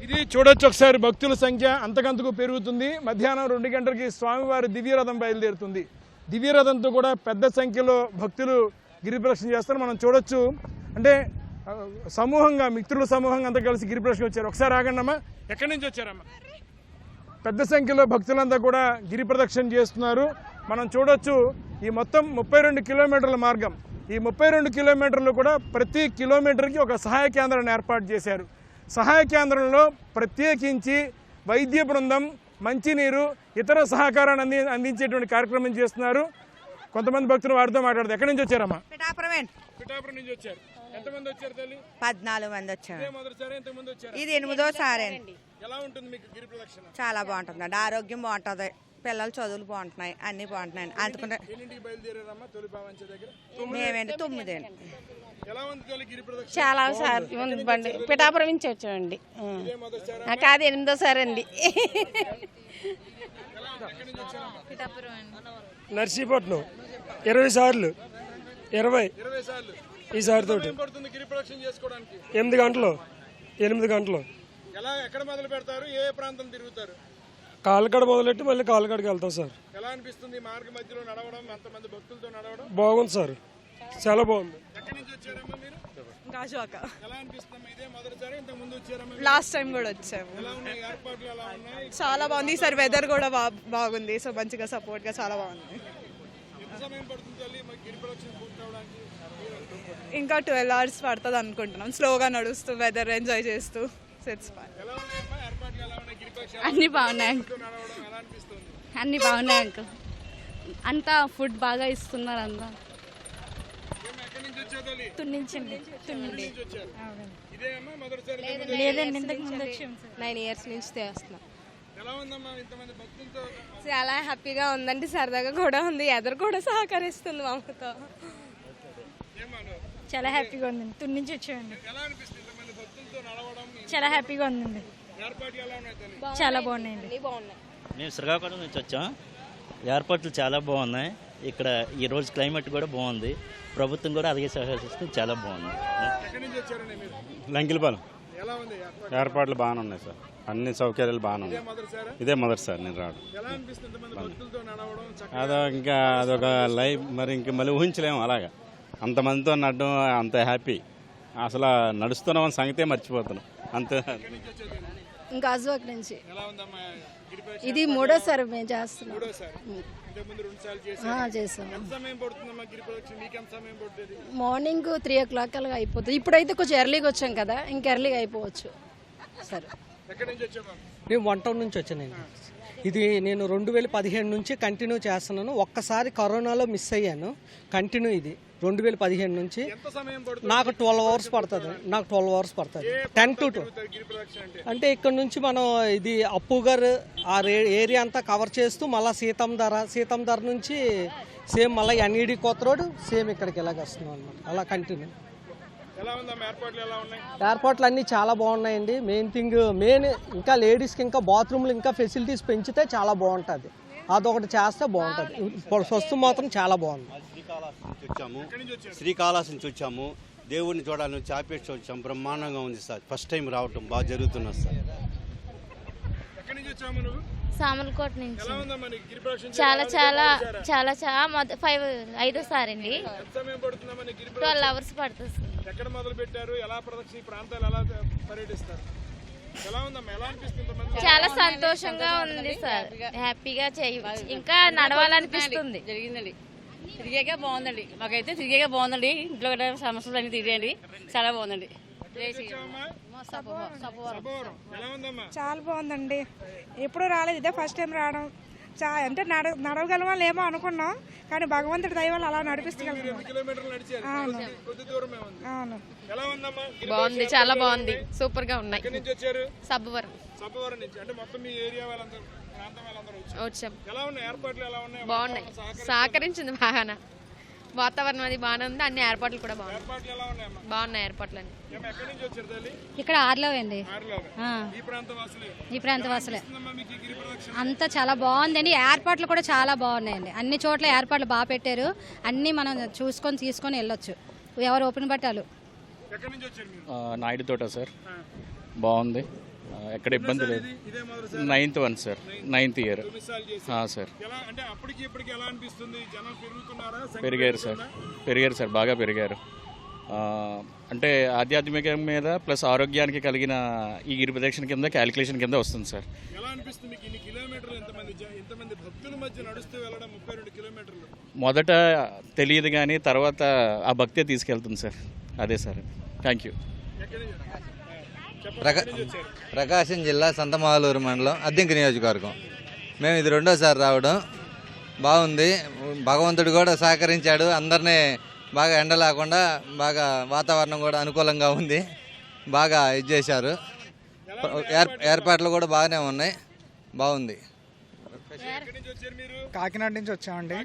ఇది చూడొచ్చు ఒకసారి, భక్తుల సంఖ్య అంతకంతకు పెరుగుతుంది. మధ్యాహ్నం 2 గంటలకి స్వామివారి దివ్యరథం బయలుదేరుతుంది. దివ్యరథంతో కూడా పెద్ద సంఖ్యలో భక్తులు గిరి ప్రదక్షిణ చేస్తారు. మనం చూడొచ్చు. అంటే సమూహంగా, మిత్రుల సమూహంగా అంతా కలిసి గిరి ప్రదక్షిణ వచ్చారు. ఒకసారి ఆగండి అమ్మా. ఎక్కడి నుంచి వచ్చారమ్మా? పెద్ద సంఖ్యలో భక్తులంతా కూడా గిరి ప్రదక్షిణ చేస్తున్నారు. మనం చూడొచ్చు ఈ మొత్తం 32 కిలోమీటర్ల మార్గం. ఈ 32 కిలోమీటర్లు కూడా ప్రతి కిలోమీటర్కి ఒక సహాయ కేంద్రాన్ని ఏర్పాటు చేశారు. సహాయ కేంద్రంలో ప్రత్యేకించి వైద్య బృందం, మంచినీరు, ఇతర సహకారాన్ని అందించేటువంటి కార్యక్రమం చేస్తున్నారు. కొంతమంది భక్తులు వారితో మాట్లాడదు. ఎక్కడి నుంచి వచ్చారమ్మా? పిఠాపురం నుంచి వచ్చారు. ఎంతమంది వచ్చారు తల్లి? 14 మంది వచ్చారు. ఇది 8వ సారి. ఎలా ఉంటుంది మీకు గిరి ప్రదక్షిణ? చాలా బాగుంటుందండి. ఆరోగ్యం బాగుంటుంది, పిల్లల చదువులు బాగుంటున్నాయి, అన్ని బాగుంటున్నాయి. అందుకుంటే ఎన్నింటికి బయలుదేరారమ్మా? తొలి భావంచ దగ్గర మేమేంటి 9 ఎలా ఉంది తల్లి గిరి ప్రదక్షిణ? చాలా బండి పిఠాపురం నుంచి వచ్చామండి. కాదు 8వ అండి. నర్సీపట్నం 20 సార్లు. 20 ఈసారి తోటి గిరి ప్రదక్షిణ చేసుకోవడానికి 8 గంటలు. ఎలా, ఎక్కడ మొదలు పెడతారు? ఏ ప్రాంతం తిరుగుతారు? కాలకాడ మొదలెట్టి మళ్ళీ కాలకాడికి వెళ్తాం సార్. ఎలా అనిపిస్తుంది మార్గ మధ్యలో నడవడం, అంతమంది భక్తులతో నడవడం? బాగుంది సార్, చాలా బాగుంది. ఎక్కడి నుంచి వచ్చారమ్మా మీరు? గాజువాక. ఎలా అనిపిస్తుందమ్మా? ఇదే మొదటిసారి, ఇంత ముందు వచ్చారమ్మా? లాస్ట్ టైం కూడా వచ్చాము. ఎలా ఉన్నాయి ఏర్పాట్లు? ఎలా ఉన్నాయి? చాలా బాగుంది. ఈసారి వెదర్ కూడా బాగుంది. సో మంచిగా సపోర్ట్ గా చాలా బాగుంది. ఎంత సమయం పడుతుంది తల్లి గిరి ప్రదక్షిణ పూర్తి అవడానికి? ఇంకా 12 hours పడుతుంది అనుకుంటున్నాం. స్లోగా నడుస్తూ వెదర్ ఎంజాయ్ చేస్తూ. ఎలా ఉన్నాయమ్మా ఏర్పాట్లు? ఎలా ఉన్నాయి గిరి ప్రదక్షిణ? అన్ని బాగున్నాయి, నడవడం ఎలా అనిపిస్తుంది? అన్ని బాగున్నాయి అంకుల్. అంతా ఫుడ్ బాగా ఇస్తున్నారు. అంతా ఎక్కడి నుంచి వచ్చారు తల్లి? తున్నించండి. ఇదే అమ్మా మొదటిసారి? లేదండి, ఇంతకు ముందు వచ్చాం. 9 years నుంచి చేస్తున్నాం. ఎలా ఉందమ్మా ఇంతమంది భక్తులతో? చాలా హ్యాపీగా ఉందండి, సరదాగా కూడా ఉంది, ఎదురు కూడా సహకరిస్తుంది మామతో. చాలా హ్యాపీగా ఉందండి. తుని నుంచి వచ్చామండి. ఎలా అనిపిస్తుంది ఇంతమంది భక్తులతో నడవడం? చాలా హ్యాపీగా ఉందండి. ఏర్పాట్లు ఎలా ఉన్నాయి తల్లి? చాలా బాగున్నాయండి. మేము శ్రీకాకుళం నుంచి వచ్చాం. ఏర్పాట్లు చాలా బాగున్నాయి. ఇక్కడ ఈరోజు క్లైమేట్ కూడా బాగుంది. ప్రభుత్వం కూడా అలాగే సహకరిస్తుంది, చాలా బాగుంది. ఎక్కడి నుంచి వచ్చారండి మీరు? లంకిలపాలెం. ఎలా ఉంది ఏర్పాట్లు బాగానే ఉన్నాయి సార్, అన్ని సౌకర్యాలు బాగానే ఉన్నాయి. ఇదే మొదటిసారి నేను రావడం. ఎలా అనిపిస్తుంది ఇంతమంది భక్తులతో నడవడం? అదొక లైఫ్, మరి ఇంక మళ్ళీ ఊహించలేము అలాగా. అంతమందితో నడడం అంత హ్యాపీ, అసలు నడుస్తున్నామని సంగతే మర్చిపోతున్నాం అంతే. ఇంకా అజువాక్ నుంచి. ఎలా ఉందమ్మా గిరి ప్రదక్షిణ? ఇది మూడోసారి మేము చేస్తున్నాం. మూడోసారి. ఇంతకుముందు 2 సార్లు చేశారు. చేసాం. ఎంత సమయం పడుతుందమ్మా గిరి ప్రదక్షిణ? మీకు ఎంత సమయం పడుతుంది? మార్నింగ్ 3 o'clock అలాగా అయిపోతుంది. ఇప్పుడైతే కొంచెం ఎర్లీగా వచ్చాం కదా, ఇంకా ఎర్లీగా అయిపోవచ్చు. సరే. ఎక్కడి నుంచి వచ్చామా? నేను 1 town నుంచి వచ్చానండి. ఇది నేను 2015 నుంచి కంటిన్యూ చేస్తున్నాను. ఒక్కసారి కరోనాలో మిస్ అయ్యాను. కంటిన్యూ ఇది 2015 నుంచి. ఎంత సమయం పడుతుంది? నాకు 12 hours పడుతుంది. 12 పడుతుంది. 10 to 2. గిరి ప్రదక్షిణ అంటే అంటే ఇక్కడ నుంచి మనం ఇది అప్పుగర్ ఆ ఏరియా అంతా కవర్ చేస్తూ మళ్ళీ సీతం ధర నుంచి సేమ్ మళ్ళీ ఎన్ఈడి కొత్త రోడ్ సేమ్ ఇక్కడికి ఇలాగ వస్తున్నాం అనమాట. అలా కంటిన్యూ. ఎలా ఉందమ్మా ఏర్పాట్లు ఎలా ఉన్నాయి? ఏర్పాట్లు అన్నీ చాలా బాగున్నాయండి. మెయిన్ ఇంకా లేడీస్కి ఇంకా బాత్రూమ్లు ఇంకా ఫెసిలిటీస్ పెంచితే చాలా బాగుంటుంది. అదొకటి చేస్తే బాగుంటుంది. స్వస్థం మాత్రం చాలా బాగుంది. శ్రీకాళహస్తి నుంచి వచ్చాము. దేవుడిని చూడాలని చాపేసి వచ్చాము. బ్రహ్మాండంగా ఉంది సార్. ఫస్ట్ టైం రావటం బాగా జరుగుతున్నది సార్. ఎక్కడి నుంచి వచ్చాము నువ్వు? సామర్లకోట నుంచి. ఎలా ఉందమ్మా నీకు గిరి ప్రదక్షిణ? చాలా 5 అండి. ఎంత సమయం పడుతుందమ్మా నీకు గిరి 12 hours పడుతుంది. ఎక్కడ మొదలు పెట్టారు? ఎలా ప్రదక్షిణ ప్రాంతాలు ఎలా పర్యటిస్తారు? ఎలా ఉందమ్మా? ఎలా అనిపిస్తుంది? చాలా సంతోషంగా ఉంది సార్. హ్యాపీగా చేయవచ్చు. ఇంకా నడవాలనిపిస్తుంది. జరిగిందండి. తిరిగాక బాగుందండి. మాకైతే తిరిగాక బాగుందండి. ఇంట్లో కూడా సమస్యలు అన్ని తిరిగండి. చాలా బాగుందండి. ఎలా ఉందమ్మా? చాలా బాగుందండి. ఎప్పుడు రాలేదు, ఇదే ఫస్ట్ టైం రావడం. అంటే నడవగలమా లేమో అనుకున్నాం, కానీ భగవంతుడి దయ వల్ల అలా నడిపిస్తున్నాం. బాగుంది, చాలా బాగుంది, సూపర్ గా ఉన్నాయి. సబ్బవరం నుంచి. అంటే మొత్తం మీ ఏరియా వాళ్ళందరూ, ప్రాంతం వాళ్ళందరూ వచ్చాం. ఎలా ఉన్నాయి ఏర్పాట్లు? ఎలా ఉన్నాయి? బాగున్నాయి, సహకరించింది బాగా. వాతావరణం అది బాగానే ఉంది. అన్ని ఏర్పాట్లు కూడా బాగున్నాయి. ఏర్పాట్లు ఎలా ఉన్నాయమ్మా? బాగున్నాయి ఏర్పాట్లు అన్ని. ఎక్కడి నుంచి వచ్చారు తల్లి? ఇక్కడ ఆర్లో అండి. ఈ ప్రాంత వాసులే. ఈ ప్రాంత వాసులే. అంతా చాలా బాగుందండి. ఏర్పాట్లు కూడా చాలా బాగున్నాయండి. అన్ని చోట్ల ఏర్పాట్లు బాగా పెట్టారు. అన్ని మనం చూసుకొని తీసుకొని వెళ్ళొచ్చు. ఎవరు ఓపెన్ బట్టాలు. ఎక్కడి నుంచి వచ్చారు మీరు? నాయుడు తోట సార్. బాగుంది, ఎక్కడ ఇబ్బంది లేదు. 9th one sir, 9th year sir. పెరిగారు సార్, బాగా పెరిగారు. అంటే ఆధ్యాత్మికం మీద ప్లస్ ఆరోగ్యానికి కలిగిన ఈ గిరి ప్రదక్షిణ కింద క్యాలిక్యులేషన్ కింద వస్తుంది సార్. మొదట తెలియదు కానీ తర్వాత ఆ భక్తే తీసుకెళ్తుంది సార్. అదే సార్. Thank you. ప్రకాశం జిల్లా సంతమాలూరు మండలం అద్దెంకి నియోజకవర్గం. మేము ఇది 2వసారి రావడం. బాగుంది, భగవంతుడు కూడా సహకరించాడు. అందరినీ బాగా ఎండ లేకుండా బాగా వాతావరణం కూడా అనుకూలంగా ఉంది. బాగా ఇది చేశారు. ఏర్పాట్లు కూడా బాగానే ఉన్నాయి, బాగుంది. కాకినాడ నుంచి వచ్చామండి.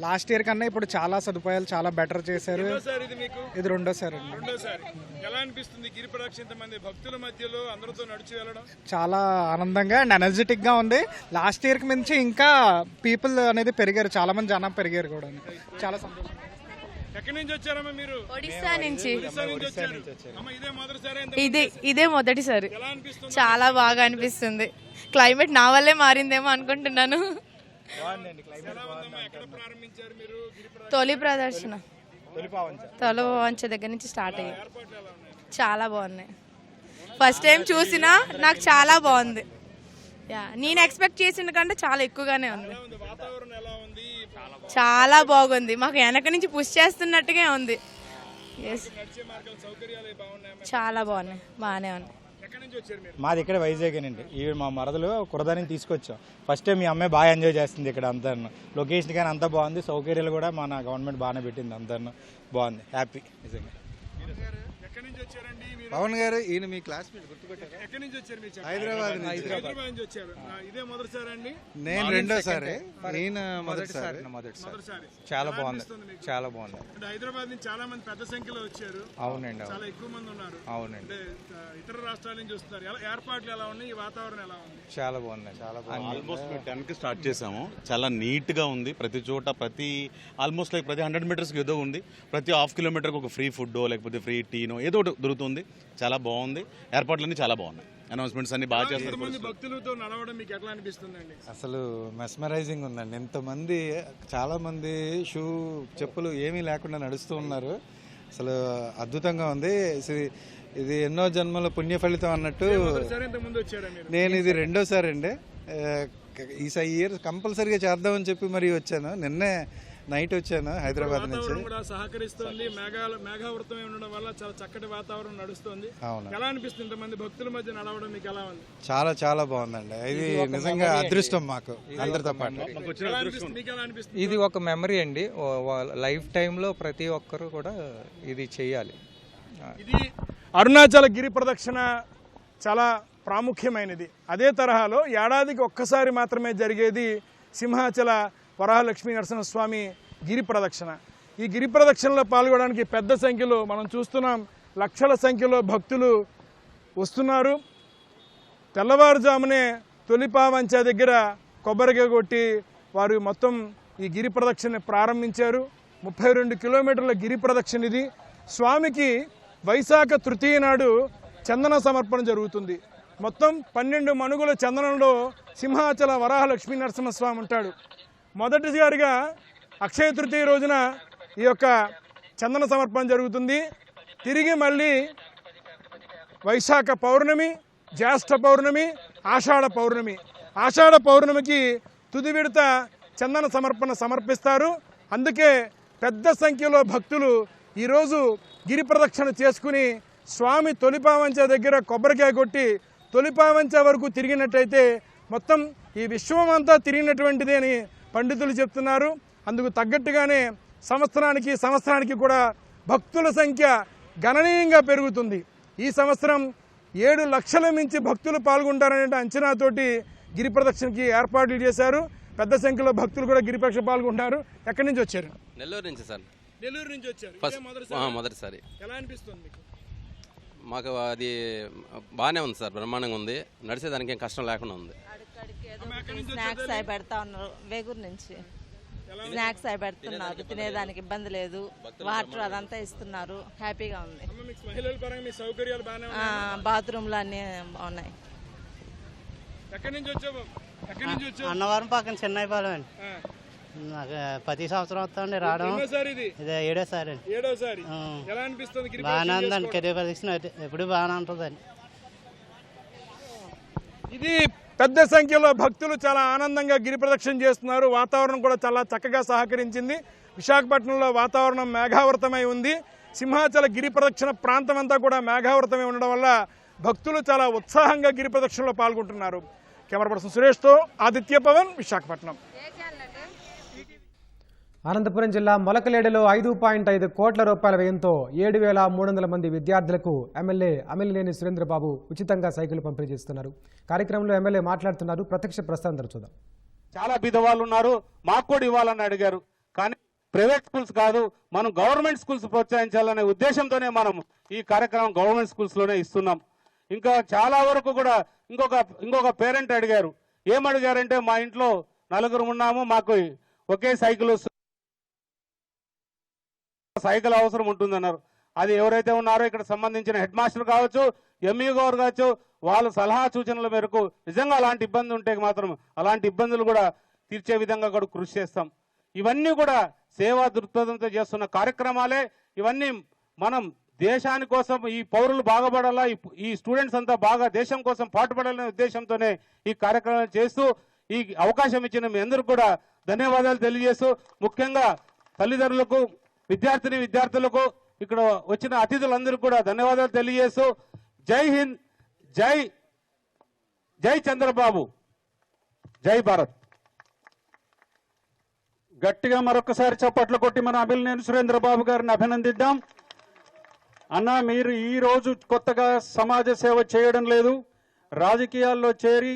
లాస్ట్ ఇయర్ కన్నా ఇప్పుడు చాలా సదుపాయాలు చాలా బెటర్ చేశారు. ఇది 2వసారి అండి. ఎలా అనిపిస్తుంది గిరి ప్రదక్షిణ ఇంతమంది భక్తుల మధ్యలో అందరితో నడిచి వెళ్ళడం? చాలా ఆనందంగా అండ్ ఎనర్జెటిక్ గా ఉంది. లాస్ట్ ఇయర్ కి మించి ఇంకా పీపుల్ అనేది పెరిగారు, చాలా మంది జనం పెరిగారు కూడా. చాలా సంతోషం. ఎక్కడి నుంచి వచ్చారమ్మా మీరు? ఒడిశా నుంచి. ఇదే ఇదే మొదటిసారి. చాలా బాగా అనిపిస్తుంది. క్లైమేట్ నా వల్లే మారిందేమో అనుకుంటున్నాను. తొలి ప్రదర్శన తొలవంచ దగ్గర నుంచి స్టార్ట్ అయ్యాయి. చాలా బాగున్నాయి. ఫస్ట్ టైం చూసినా నాకు చాలా బాగుంది. నేను ఎక్స్పెక్ట్ చేసిన కంటే చాలా ఎక్కువగానే ఉంది. చాలా బాగుంది. మాకు వెనక నుంచి పుష్ చేస్తున్నట్టుగా ఉంది. చాలా బాగున్నాయి, బాగానే ఉన్నాయి. మాది ఇక్కడ వైజాగేనండి. మా మరదలు కురదాని తీసుకొచ్చాం. ఫస్ట్ టైం మీ అమ్మాయి బాగా ఎంజాయ్ చేస్తుంది ఇక్కడ. అంతా లొకేషన్ కానీ అంతా బాగుంది, సౌకర్యాలు కూడా మన గవర్నమెంట్ బాగానే పెట్టింది. అంతా బాగుంది, హ్యాపీ నిజంగా. ఎక్కడి నుంచి వచ్చారండి మీరు? పవన్ గారు ఈయన మీ క్లాస్మేట్ గుర్తుపెట్టారా? ఎక్కడి నుంచి వచ్చారు మీరు? హైదరాబాద్ నుంచి. హైదరాబాద్ నుంచి వచ్చారు. ఇదే మొదటిసారి అండి? నేను రెండోసారి, ఈయన మొదటిసారి. చాలా బాగుంది, చాలా బాగుంది. అంటే హైదరాబాద్ నుంచి చాలా మంది పెద్ద సంఖ్యలో వచ్చారు. అవునండి, చాలా ఎక్కువ మంది ఉన్నారు. అవునండి. అంటే ఇతర రాష్ట్రాల నుంచి వస్తున్నారు. ఏర్పాట్లు ఎలా ఉన్నాయి? ఈ వాతావరణం ఎలా ఉంది? చాలా బాగుంది, చాలా బాగుంది. ఆల్మోస్ట్ 10కి స్టార్ట్ చేసాము. చాలా నీట్గా ఉంది. ప్రతి చోట ఆల్మోస్ట్ లైక్ ప్రతి 100 మీటర్స్కి ఏదో ఉంది. ప్రతి హాఫ్ కిలోమీటర్కి ఒక ఫ్రీ ఫుడ్ లేకపోతే ఫ్రీ టీనో ఏదో ఒకటి దొరుకుతుంది. చాలా బాగుంది. ఏర్పాట్లన్నీ చాలా బాగున్నాయి. అనౌన్స్మెంట్స్ అన్ని బాగా చేస్తారు. భక్తులతో నడవడం మీకు ఎట్లా అనిపిస్తుందండి? అసలు మెస్మరైజింగ్ ఉందండి. ఇంతమంది, చాలా మంది చెప్పులు ఏమీ లేకుండా నడుస్తూ ఉన్నారు. అసలు అద్భుతంగా ఉంది. ఇది ఎన్నో జన్మల పుణ్య ఫలితం అన్నట్టు. నేను ఇది రెండోసారి అండి. ఈ ఇయర్ కంపల్సరీగా చేద్దామని చెప్పి మరి వచ్చాను. నిన్నే నైట్ వచ్చాను హైదరాబాద్ నుంచి. సహకరిస్తుంది. మేఘావృతం ఉండడం వల్ల చాలా చక్కటి వాతావరణం నడుస్తుంది. అవును. ఎలా అనిపిస్తుంది ఇంతమంది భక్తుల మధ్య నడవడం మీకు ఎలా ఉంది? చాలా చాలా బాగుందండి. ఇది నిజంగా అదృష్టం మాకు అందరితో పాటు. ఇది ఒక మెమరీ అండి. లైఫ్ టైంలో ప్రతి ఒక్కరు కూడా ఇది చేయాలి. ఇది అరుణాచల గిరి ప్రదక్షిణ చాలా ప్రాముఖ్యమైనది. అదే తరహాలో ఏడాదికి ఒక్కసారి మాత్రమే జరిగేది సింహాచల వరాహలక్ష్మీ నరసింహస్వామి గిరి ప్రదక్షిణ. ఈ గిరి ప్రదక్షిణలో పాల్గొనడానికి పెద్ద సంఖ్యలో మనం చూస్తున్నాం. లక్షల సంఖ్యలో భక్తులు వస్తున్నారు. తెల్లవారుజామునే తొలిపావంచ దగ్గర కొబ్బరికాయ కొట్టి వారు మొత్తం ఈ గిరి ప్రదక్షిణ ప్రారంభించారు. 32 కిలోమీటర్ల గిరి ప్రదక్షిణ ఇది. స్వామికి వైశాఖ తృతీయ నాడు చందన సమర్పణ జరుగుతుంది. మొత్తం 12 మణుగుల చందనంలో సింహాచల వరాహలక్ష్మీ నరసింహస్వామి ఉంటాడు. మొదటిసారిగా అక్షయ తృతీయ రోజున ఈ యొక్క చందన సమర్పణ జరుగుతుంది. తిరిగి మళ్ళీ వైశాఖ పౌర్ణమి, జ్యేష్ఠ పౌర్ణమి, ఆషాఢ పౌర్ణమి. ఆషాఢ పౌర్ణమికి తుది విడత చందన సమర్పణ సమర్పిస్తారు. అందుకే పెద్ద సంఖ్యలో భక్తులు ఈరోజు గిరి ప్రదక్షిణ చేసుకుని స్వామి తొలిపావంచ దగ్గర కొబ్బరికాయ కొట్టి తొలిపావంచ వరకు తిరిగినట్టయితే మొత్తం ఈ విశ్వం అంతా తిరిగినటువంటిది అని పండితులు చెప్తున్నారు. అందుకు తగ్గట్టుగానే సంవత్సరానికి కూడా భక్తుల సంఖ్య గణనీయంగా పెరుగుతుంది. ఈ సంవత్సరం 7 లక్షల మించి భక్తులు పాల్గొంటారనే అంచనాతోటి గిరి ప్రదక్షిణకి ఏర్పాట్లు చేశారు. పెద్ద సంఖ్యలో భక్తులు కూడా గిరి ప్రదక్షిణ పాల్గొంటారు. ఎక్కడి నుంచి వచ్చారు? నెల్లూరు నుంచి సార్. నెల్లూరు నుంచి వచ్చారు. మొదటిసారి. ఎలా అనిపిస్తుంది మీకు? మాకు అది బాగానే ఉంది సార్, బ్రహ్మాండంగా ఉంది. నడిచేదానికి ఏం కష్టం లేకుండా ఉంది. స్నాక్స్ అవి పెడతా ఉన్నారు. వేగూరు నుంచి స్నాక్స్ అవి పెడుతున్నారు. తినేదానికి ఇబ్బంది లేదు. వాటర్ అదంతా ఇస్తున్నారు. హ్యాపీగా ఉంది. బాత్రూమ్లు అన్నీ బాగున్నాయి. అన్నవరం పక్కన చెన్నైపాలెం అండి. నాకు ప్రతి సంవత్సరం వస్తాండి రావడం. ఇదే ఏడోసారి అండి. బాగానే ఉందండి. కెరీర్ ప్రదక్షిణ ఎప్పుడు బాగానే ఉంటుందండి. ఇది పెద్ద సంఖ్యలో భక్తులు చాలా ఆనందంగా గిరి ప్రదక్షిణ చేస్తున్నారు. వాతావరణం కూడా చాలా చక్కగా సహకరించింది. విశాఖపట్నంలో వాతావరణం మేఘావృతమై ఉంది. సింహాచల గిరి ప్రదక్షిణ ప్రాంతం అంతా కూడా మేఘావృతమై ఉండడం వల్ల భక్తులు చాలా ఉత్సాహంగా గిరి ప్రదక్షిణలో పాల్గొంటున్నారు. కెమెరా పర్సన్ సురేష్తో ఆదిత్య పవన్, విశాఖపట్నం. అనంతపురం జిల్లా మొలకలేడులో 5.5 కోట్ల రూపాయల వ్యయంతో 7,300 మంది విద్యార్థులకు ఎమ్మెల్యే అమిలినేని సురేంద్రబాబు ఉచితంగా సైకిల్ పంపిణీ చేస్తున్నారు. కార్యక్రమంలో ఎమ్మెల్యే మాట్లాడుతున్నారు. ప్రత్యక్ష ప్రస్తావన చూద్దాం. చాలా బీదవాళ్ళు ఉన్నారు, మాకు కూడా ఇవ్వాలని అడిగారు. కానీ ప్రైవేట్ స్కూల్స్ కాదు, మనం గవర్నమెంట్ స్కూల్స్ ప్రోత్సహించాలనే ఉద్దేశంతోనే మనం ఈ కార్యక్రమం గవర్నమెంట్ స్కూల్స్లోనే ఇస్తున్నాం. ఇంకా చాలా వరకు కూడా ఇంకొక పేరెంట్ అడిగారు. ఏమడిగారంటే, మా ఇంట్లో 4 ఉన్నాము, మాకు ఒకే సైకిల్ అవసరం ఉంటుందన్నారు. అది ఎవరైతే ఉన్నారో ఇక్కడ సంబంధించిన హెడ్ మాస్టర్ కావచ్చు, ఎంఈ గారు కావచ్చు, వాళ్ళ సలహా సూచనల మేరకు నిజంగా అలాంటి ఇబ్బంది ఉంటే మాత్రం అలాంటి ఇబ్బందులు కూడా తీర్చే విధంగా కూడా కృషి చేస్తాం. ఇవన్నీ కూడా సేవా దృక్పథంతో చేస్తున్న కార్యక్రమాలే. ఇవన్నీ మనం దేశాని కోసం, ఈ పౌరులు బాగుపడాలా, ఈ స్టూడెంట్స్ అంతా బాగా దేశం కోసం పాటుపడాలనే ఉద్దేశంతోనే ఈ కార్యక్రమాలు చేస్తూ ఈ అవకాశం ఇచ్చిన మీ అందరూ కూడా ధన్యవాదాలు తెలియజేస్తూ, ముఖ్యంగా తల్లిదండ్రులకు, విద్యార్థులకు, ఇక్కడ వచ్చిన అతిథులందరికీ కూడా ధన్యవాదాలు తెలియజేస్తూ, జై హింద్, జై చంద్రబాబు, జై భారత్. గట్టిగా మరొకసారి చప్పట్లు కొట్టి మన అమిలినేని సురేంద్రబాబు గారిని అభినందిద్దాం. అన్న మీరు ఈ రోజు కొత్తగా సమాజ సేవ చేయడం లేదు, రాజకీయాల్లో చేరి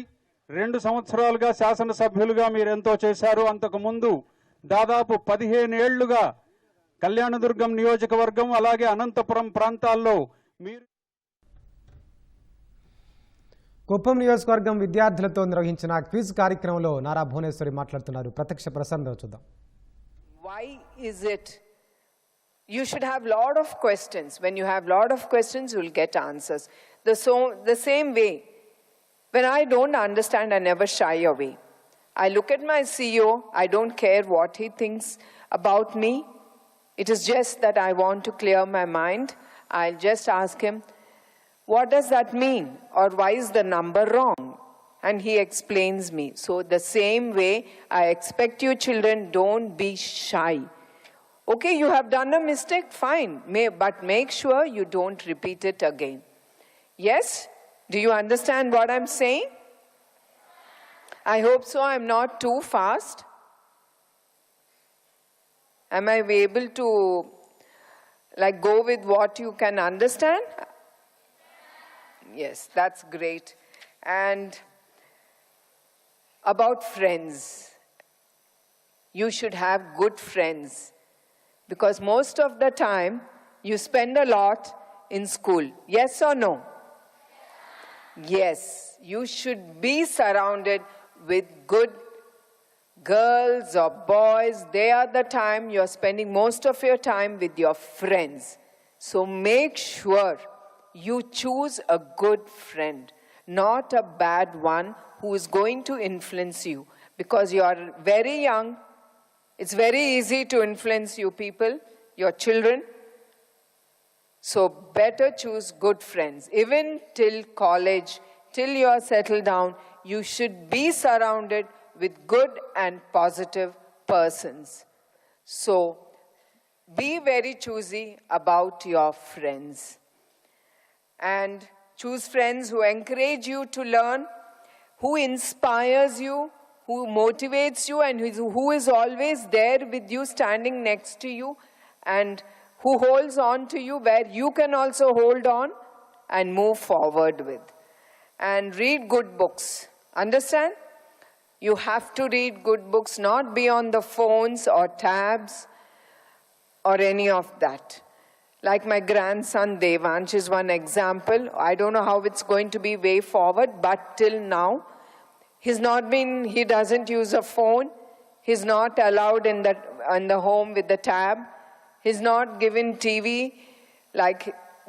2 సంవత్సరాలుగా శాసనసభ్యులుగా మీరు ఎంతో చేశారు. అంతకుముందు దాదాపు 15 ఏళ్లుగా కళ్యాణదుర్గం నియోజకవర్గం అలాగే అనంతపురం ప్రాంతాల్లో మీరు కుప్పం నియోజకవర్గం విద్యార్థులతో నిర్వహించిన క్విజ్ కార్యక్రమంలో నారా భువనేశ్వరి మాట్లాడుతున్నారు. ప్రత్యక్ష ప్రసారంలో చూద్దాం. Why is it you should have lot of questions? When you have lot of questions, you will get answers. The same way, when I don't understand, I never shy away. I look at my CEO, I don't care what he thinks about me. It is just that I want to clear my mind. I'll just ask him, what does that mean? Or why is the number wrong? And he explains me. So the same way, I expect you children, don't be shy. Okay, you have done a mistake, fine. But make sure you don't repeat it again. Yes? Do you understand what I'm saying? I hope so. I'm not too fast. Am I able to go with what you can understand? Yes, that's great. And about friends, you should have good friends, because most of the time you spend a lot in school. Yes or no? Yes, you should be surrounded with good girls or boys. They are the time you're spending most of your time with your friends. So make sure you choose a good friend, not a bad one who is going to influence you, because you are very young. It's very easy to influence you people, your children. So better choose good friends. Even till college, till you are settled down, you should be surrounded with good and positive persons. So be very choosy about your friends. And choose friends who encourage you to learn, who inspires you, who motivates you, and who is always there with you, standing next to you, and who holds on to you where you can also hold on and move forward with. And read good books. Understand? You have to read good books, not be on the phones or tabs or any of that. Like my grandson Devansh is one example. I don't know how it's going to be way forward, but till now, he doesn't use a phone. He's not allowed in the home with the tab. He's not given TV.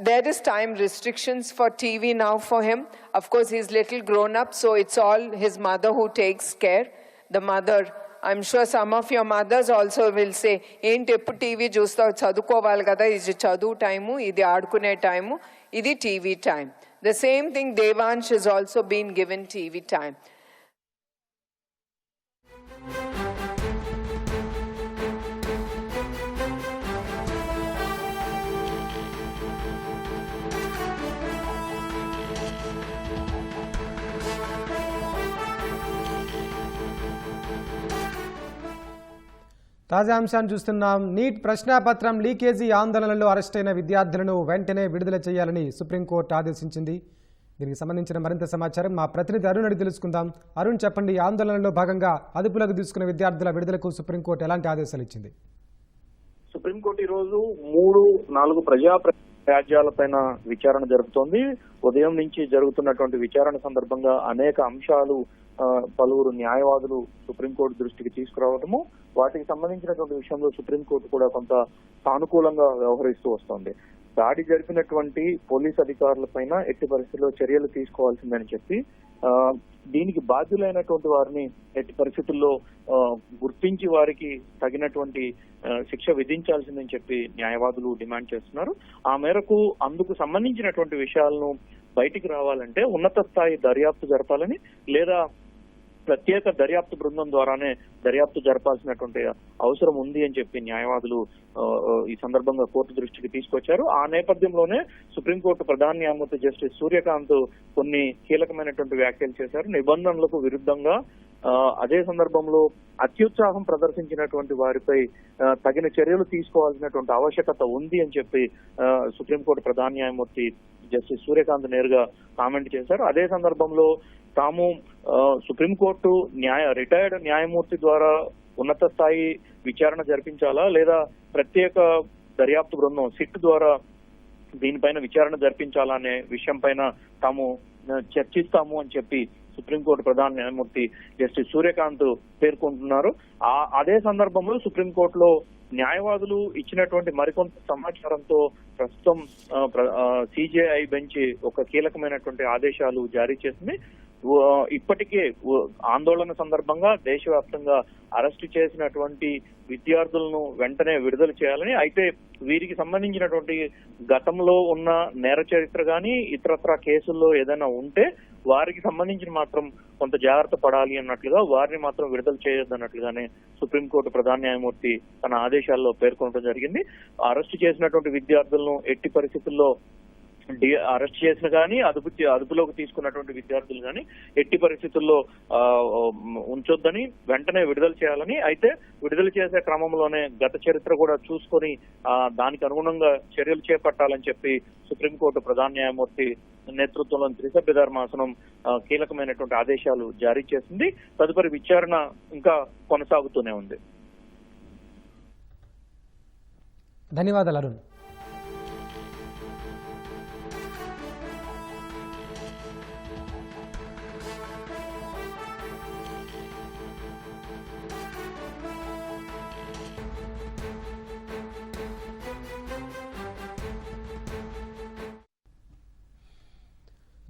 There is time restrictions for TV now for him. Of course, he's little grown up, so it's all his mother who takes care. The mother, I'm sure some of your mothers also will say, ఏంటి ఎప్పుడు టీవీ చూస్తావు, చదువుకోవాలి కదా, ఇది చదువు టైము, ఇది ఆడుకునే టైము, ఇది TV time. The same thing, Devansh has also been given TV time. తాజా అంశాన్ని చూస్తున్నాం. నీట్ ప్రశ్నాపత్రం లీకేజీ ఆందోళనలో అరెస్టైన విద్యార్థులను వెంటనే విడుదల చేయాలని సుప్రీంకోర్టు ఆదేశించింది. దీనికి సంబంధించిన మరింత సమాచారం మా ప్రతినిధి అరుణ్ అడిగి తెలుసుకుందాం. అరుణ్, చెప్పండి, ఆందోళనలో భాగంగా అదుపులోకి తీసుకున్న విద్యార్థుల విడుదలకు సుప్రీంకోర్టు ఎలాంటి ఆదేశాలు ఇచ్చింది? సుప్రీంకోర్టు ఈ రోజు 3-4 ప్రజా వ్యాజ్యాలపైన విచారణ జరుపుతోంది. ఉదయం నుంచి జరుగుతున్నటువంటి విచారణ సందర్భంగా అనేక అంశాలు పలువురు న్యాయవాదులు సుప్రీంకోర్టు దృష్టికి తీసుకురావడము, వాటికి సంబంధించినటువంటి విషయంలో సుప్రీంకోర్టు కూడా కొంత సానుకూలంగా వ్యవహరిస్తూ వస్తోంది. దాడి జరిపినటువంటి పోలీస్ అధికారులపైన ఎట్టి పరిస్థితుల్లో చర్యలు తీసుకోవాల్సిందని చెప్పి దీనికి బాధ్యులైనటువంటి వారిని ఎట్టి పరిస్థితుల్లో గుర్తించి వారికి తగినటువంటి శిక్ష విధించాల్సిందని చెప్పి న్యాయవాదులు డిమాండ్ చేస్తున్నారు. ఆ మేరకు అందుకు సంబంధించినటువంటి విషయాలను బయటికి రావాలంటే ఉన్నత స్థాయి దర్యాప్తు జరపాలని, లేదా ప్రత్యేక దర్యాప్తు బృందం ద్వారానే దర్యాప్తు జరపాల్సినటువంటి అవసరం ఉంది అని చెప్పి న్యాయవాదులు ఈ సందర్భంగా కోర్టు దృష్టికి తీసుకొచ్చారు. ఆ నేపథ్యంలోనే సుప్రీంకోర్టు ప్రధాన న్యాయమూర్తి జస్టిస్ సూర్యకాంత్ కొన్ని కీలకమైనటువంటి వ్యాఖ్యలు చేశారు. నిబంధనలకు విరుద్ధంగా అదే సందర్భంలో అత్యుత్సాహం ప్రదర్శించినటువంటి వారిపై తగిన చర్యలు తీసుకోవాల్సినటువంటి ఆవశ్యకత ఉంది అని చెప్పి సుప్రీంకోర్టు ప్రధాన న్యాయమూర్తి జస్టిస్ సూర్యకాంత్ నేరుగా కామెంట్ చేశారు. అదే సందర్భంలో తాము సుప్రీంకోర్టు రిటైర్డ్ న్యాయమూర్తి ద్వారా ఉన్నత స్థాయి విచారణ జరిపించాలా లేదా ప్రత్యేక దర్యాప్తు బృందం సిట్ ద్వారా దీనిపైన విచారణ జరిపించాలా అనే విషయం పైన తాము చర్చిస్తాము అని చెప్పి సుప్రీంకోర్టు ప్రధాన న్యాయమూర్తి జస్టిస్ సూర్యకాంత్ పేర్కొంటున్నారు. అదే సందర్భంలో సుప్రీంకోర్టులో న్యాయవాదులు ఇచ్చినటువంటి మరికొంత సమాచారంతో ప్రస్తుతం సిజేఐ బెంచ్ ఒక కీలకమైనటువంటి ఆదేశాలు జారీ చేసింది. ఇప్పటికే ఆందోళన సందర్భంగా దేశవ్యాప్తంగా అరెస్టు చేసినటువంటి విద్యార్థులను వెంటనే విడుదల చేయాలని, అయితే వీరికి సంబంధించినటువంటి గతంలో ఉన్న నేర చరిత్ర కానీ ఇతరత్ర కేసుల్లో ఏదైనా ఉంటే వారికి సంబంధించిన మాత్రం కొంత జాగ్రత్త పడాలి అన్నట్లుగా వారిని మాత్రం విడుదల చేయొద్దన్నట్లుగానే సుప్రీంకోర్టు ప్రధాన న్యాయమూర్తి తన ఆదేశాల్లో పేర్కొనడం జరిగింది. అరెస్టు చేసినటువంటి విద్యార్థులను ఎట్టి పరిస్థితుల్లో అరెస్ట్ చేసిన కానీ అదుపులోకి తీసుకున్నటువంటి విద్యార్థులు కానీ ఎట్టి పరిస్థితుల్లో ఉంచొద్దని, వెంటనే విడుదల చేయాలని, అయితే విడుదల చేసే క్రమంలోనే గత చరిత్ర కూడా చూసుకొని దానికి అనుగుణంగా చర్యలు చేపట్టాలని చెప్పి సుప్రీంకోర్టు ప్రధాన న్యాయమూర్తి నేతృత్వంలోని త్రిసభ్య ధర్మాసనం కీలకమైనటువంటి ఆదేశాలు జారీ చేసింది. తదుపరి విచారణ ఇంకా కొనసాగుతూనే ఉంది. ధన్యవాదాలు అరుణ్.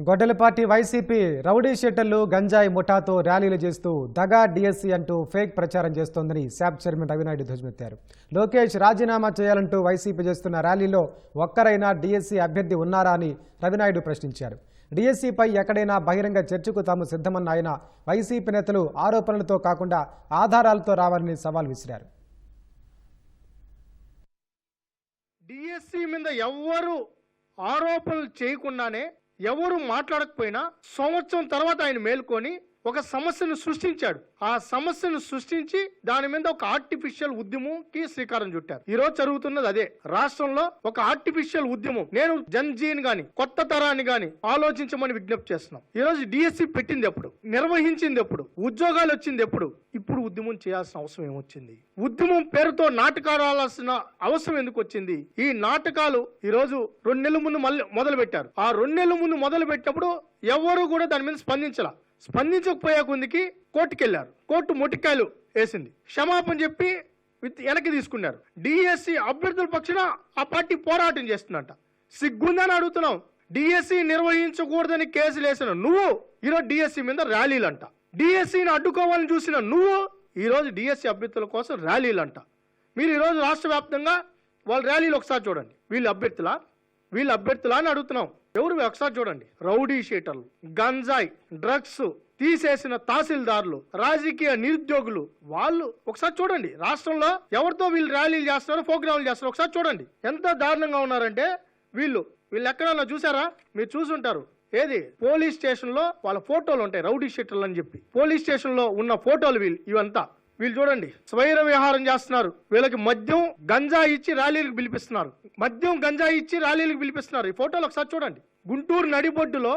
గొడ్డలపాటి వైసీపీ రౌడీ షీటర్లు గంజాయి ముఠాతో ర్యాలీలు చేస్తూ దగా డిఎస్సీ అంటూ ఫేక్ ప్రచారం చేస్తోందని శాప్ చైర్మన్ రవినాయుడు ధ్వజమెత్తారు. లోకేష్ రాజీనామా చేయాలంటూ వైసీపీ చేస్తున్న ర్యాలీలో ఒక్కరైనా డిఎస్సీ అభ్యర్థి ఉన్నారా అని రవినాయుడు ప్రశ్నించారు. డిఎస్సీపై ఎక్కడైనా బహిరంగ చర్చకు తాము సిద్ధమన్న ఆయన వైసీపీ నేతలు ఆరోపణలతో కాకుండా ఆధారాలతో రావాలని సవాల్ విసిరారు. డిఎస్సీ మీద ఎవ్వరు ఆరోపణలు చేయకుండానే ఎవరు మాట్లాడకపోయినా సంవత్సరం తర్వాత ఆయన మేల్కొని ఒక సమస్యను సృష్టించాడు. ఆ సమస్యను సృష్టించి దాని మీద ఒక ఆర్టిఫిషియల్ ఉద్యమంకి శ్రీకారం చుట్టారు. ఈ రోజు జరుగుతున్నది అదే. రాష్ట్రంలో ఒక ఆర్టిఫిషియల్ ఉద్యమం. నేను జన్జీని గాని కొత్త తరాన్ని గాని ఆలోచించమని విజ్ఞప్తి చేస్తున్నాం. ఈ రోజు డిఎస్సి పెట్టింది ఎప్పుడు, నిర్వహించింది ఎప్పుడు, ఉద్యోగాలు వచ్చింది ఎప్పుడు, ఇప్పుడు ఉద్యమం చేయాల్సిన అవసరం ఏమొచ్చింది? ఉద్యమం పేరుతో నాటకాలు ఆడాల్సిన అవసరం ఎందుకు వచ్చింది? ఈ నాటకాలు ఈ రోజు 2 నెలల ముందు మొదలు పెట్టారు. ఆ 2 నెలల ముందు మొదలు పెట్టినప్పుడు ఎవరు కూడా దాని మీద స్పందించకపోయే కొందికి కోర్టుకెళ్లారు. కోర్టు మొట్టికాయలు వేసింది. క్షమాపణ చెప్పి వెనక్కి తీసుకున్నారు. డిఎస్సి అభ్యర్థుల పక్షాన ఆ పార్టీ పోరాటం చేస్తుందంట. సిగ్గుందని అడుగుతున్నాం. డిఎస్సి నిర్వహించకూడదని కేసులు వేసిన నువ్వు ఈరోజు డిఎస్సి మీద ర్యాలీలంట. డిఎస్సిని అడ్డుకోవాలని చూసిన నువ్వు ఈరోజు డిఎస్సి అభ్యర్థుల కోసం ర్యాలీలంట. మీరు ఈరోజు రాష్ట్ర వ్యాప్తంగా వాళ్ళ ర్యాలీలు ఒకసారి చూడండి. వీళ్ళు అభ్యర్థులా అని అడుగుతున్నాం. ఎవరు ఒకసారి చూడండి. రౌడీ షీటర్లు, గంజాయి, డ్రగ్స్ తీసేసిన తహసీల్దార్లు, రాజకీయ నిరుద్యోగులు, వాళ్ళు ఒకసారి చూడండి. రాష్ట్రంలో ఎవరితో వీళ్ళు ర్యాలీలు చేస్తున్నారు, ప్రోగ్రాములు చేస్తున్నారు ఒకసారి చూడండి. ఎంత దారుణంగా ఉన్నారంటే వీళ్ళు ఎక్కడన్నా చూసారా? మీరు చూసుంటారు. ఏది పోలీస్ స్టేషన్ లో వాళ్ళ ఫోటోలు ఉంటాయి, రౌడీ షీటర్లు అని చెప్పి. పోలీస్ స్టేషన్ లో ఉన్న ఫోటోలు ఇవంతా. వీళ్ళు చూడండి స్వైర విహారం చేస్తున్నారు. వీళ్ళకి మద్యం గంజా ఇచ్చి ర్యాలీలకు పిలిపిస్తున్నారు. ఈ ఫోటోలు ఒకసారి చూడండి. గుంటూరు నడిబొడ్డులో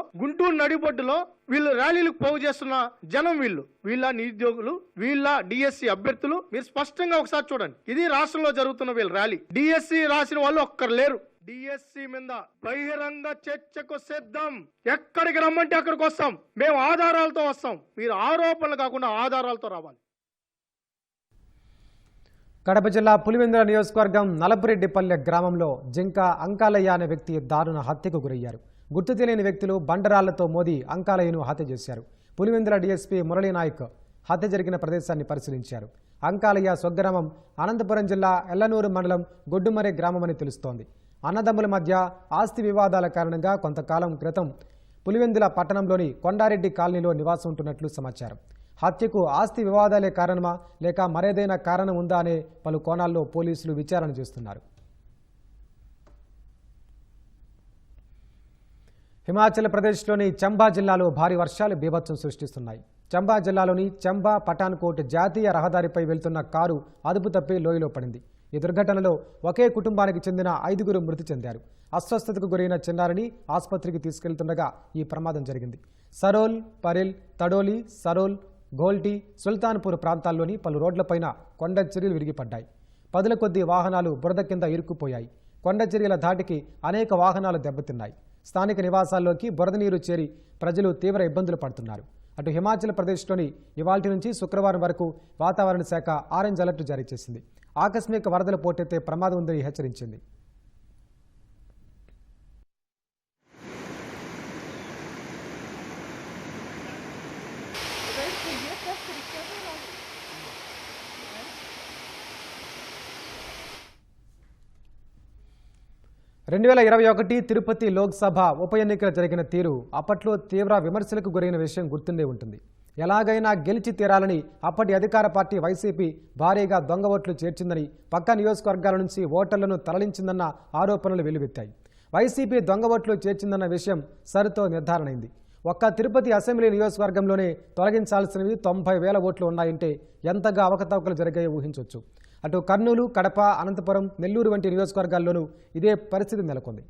వీళ్ళు ర్యాలీలకు పోగు చేస్తున్న జనం వీళ్ళ నిరుద్యోగులు, వీళ్ళ డిఎస్సి అభ్యర్థులు. మీరు స్పష్టంగా ఒకసారి చూడండి. ఇది రాష్ట్రంలో జరుగుతున్న వీళ్ళ ర్యాలీ. డిఎస్సి రాసిన వాళ్ళు ఒక్కరు లేరు. డిఎస్సి మీద బహిరంగ చర్చకు సిద్ధం. ఎక్కడికి రమ్మంటే అక్కడికి వస్తాం. మేము ఆధారాలతో వస్తాం. మీరు ఆరోపణలు కాకుండా ఆధారాలతో రావాలి. కడప జిల్లా పులివెందుల నియోజకవర్గం నలపురెడ్డిపల్లె గ్రామంలో జింక అంకాలయ్య అనే వ్యక్తి దారుణ హత్యకు గురయ్యారు. గుర్తు తెలియని వ్యక్తులు బండరాళ్లతో మోది అంకాలయ్యను హత్య చేశారు. పులివెందుల డీఎస్పీ మురళీనాయక్ హత్య జరిగిన ప్రదేశాన్ని పరిశీలించారు. అంకాలయ్య స్వగ్రామం అనంతపురం జిల్లా ఎల్లనూరు మండలం గొడ్డుమర్రె గ్రామమని తెలుస్తోంది. అన్నదమ్ముల మధ్య ఆస్తి వివాదాల కారణంగా కొంతకాలం క్రితం పులివెందుల పట్టణంలోని కొండారెడ్డి కాలనీలో నివాసం ఉంటున్నట్లు సమాచారం. హత్యకు ఆస్తి వివాదాలే కారణమా లేక మరేదైనా కారణం ఉందా అనే పలు కోణాల్లో పోలీసులు విచారణ చేస్తున్నారు. హిమాచల్ ప్రదేశ్లోని చంబా జిల్లాలో భారీ వర్షాలు బీభత్సం సృష్టిస్తున్నాయి. చంబా జిల్లాలోని చంబా పఠాన్కోట్ జాతీయ రహదారిపై వెళ్తున్న కారు అదుపు తప్పి లోయలో పడింది. ఈ దుర్ఘటనలో ఒకే కుటుంబానికి చెందిన 5గురు మృతి చెందారు. అస్వస్థతకు గురైన చిన్నారిని ఆసుపత్రికి తీసుకెళ్తుండగా ఈ ప్రమాదం జరిగింది. సరోల్, పరిల్, తడోలి, సరోల్, గోల్టీ, సుల్తాన్పూర్ ప్రాంతాల్లోని పలు రోడ్లపైన కొండ చర్యలు విరిగిపడ్డాయి. పదుల కొద్దీ వాహనాలు బురద కింద ఇరుక్కుపోయాయి. కొండ చర్యల ధాటికి అనేక వాహనాలు దెబ్బతిన్నాయి. స్థానిక నివాసాల్లోకి బురద నీరు చేరి ప్రజలు తీవ్ర ఇబ్బందులు పడుతున్నారు. అటు హిమాచల్ ప్రదేశ్లోని ఇవాల్టి నుంచి శుక్రవారం వరకు వాతావరణ శాఖ ఆరెంజ్ అలర్ట్ జారీ చేసింది. ఆకస్మిక వరదలు పోటెత్తే ప్రమాదం ఉందని హెచ్చరించింది. రెండు 2021 తిరుపతి లోక్సభ ఉప ఎన్నికలు జరిగిన తీరు అప్పట్లో తీవ్ర విమర్శలకు గురైన విషయం గుర్తుండే ఉంటుంది. ఎలాగైనా గెలిచి తీరాలని అప్పటి అధికార పార్టీ వైసీపీ భారీగా దొంగ ఓట్లు చేర్చిందని, పక్క నియోజకవర్గాల నుంచి ఓటర్లను తరలించిందన్న ఆరోపణలు వెల్లువెత్తాయి. వైసీపీ దొంగ ఓట్లు చేర్చిందన్న విషయం సరితో నిర్ధారణైంది. ఒక్క తిరుపతి అసెంబ్లీ నియోజకవర్గంలోనే తొలగించాల్సినవి 90,000 ఓట్లు ఉన్నాయంటే ఎంతగా అవకతవకలు జరిగాయో ఊహించవచ్చు. అటు కర్నూలు, కడప, అనంతపురం, నెల్లూరు వంటి నియోజకవర్గాల్లోనూ ఇదే పరిస్థితి నెలకొంది.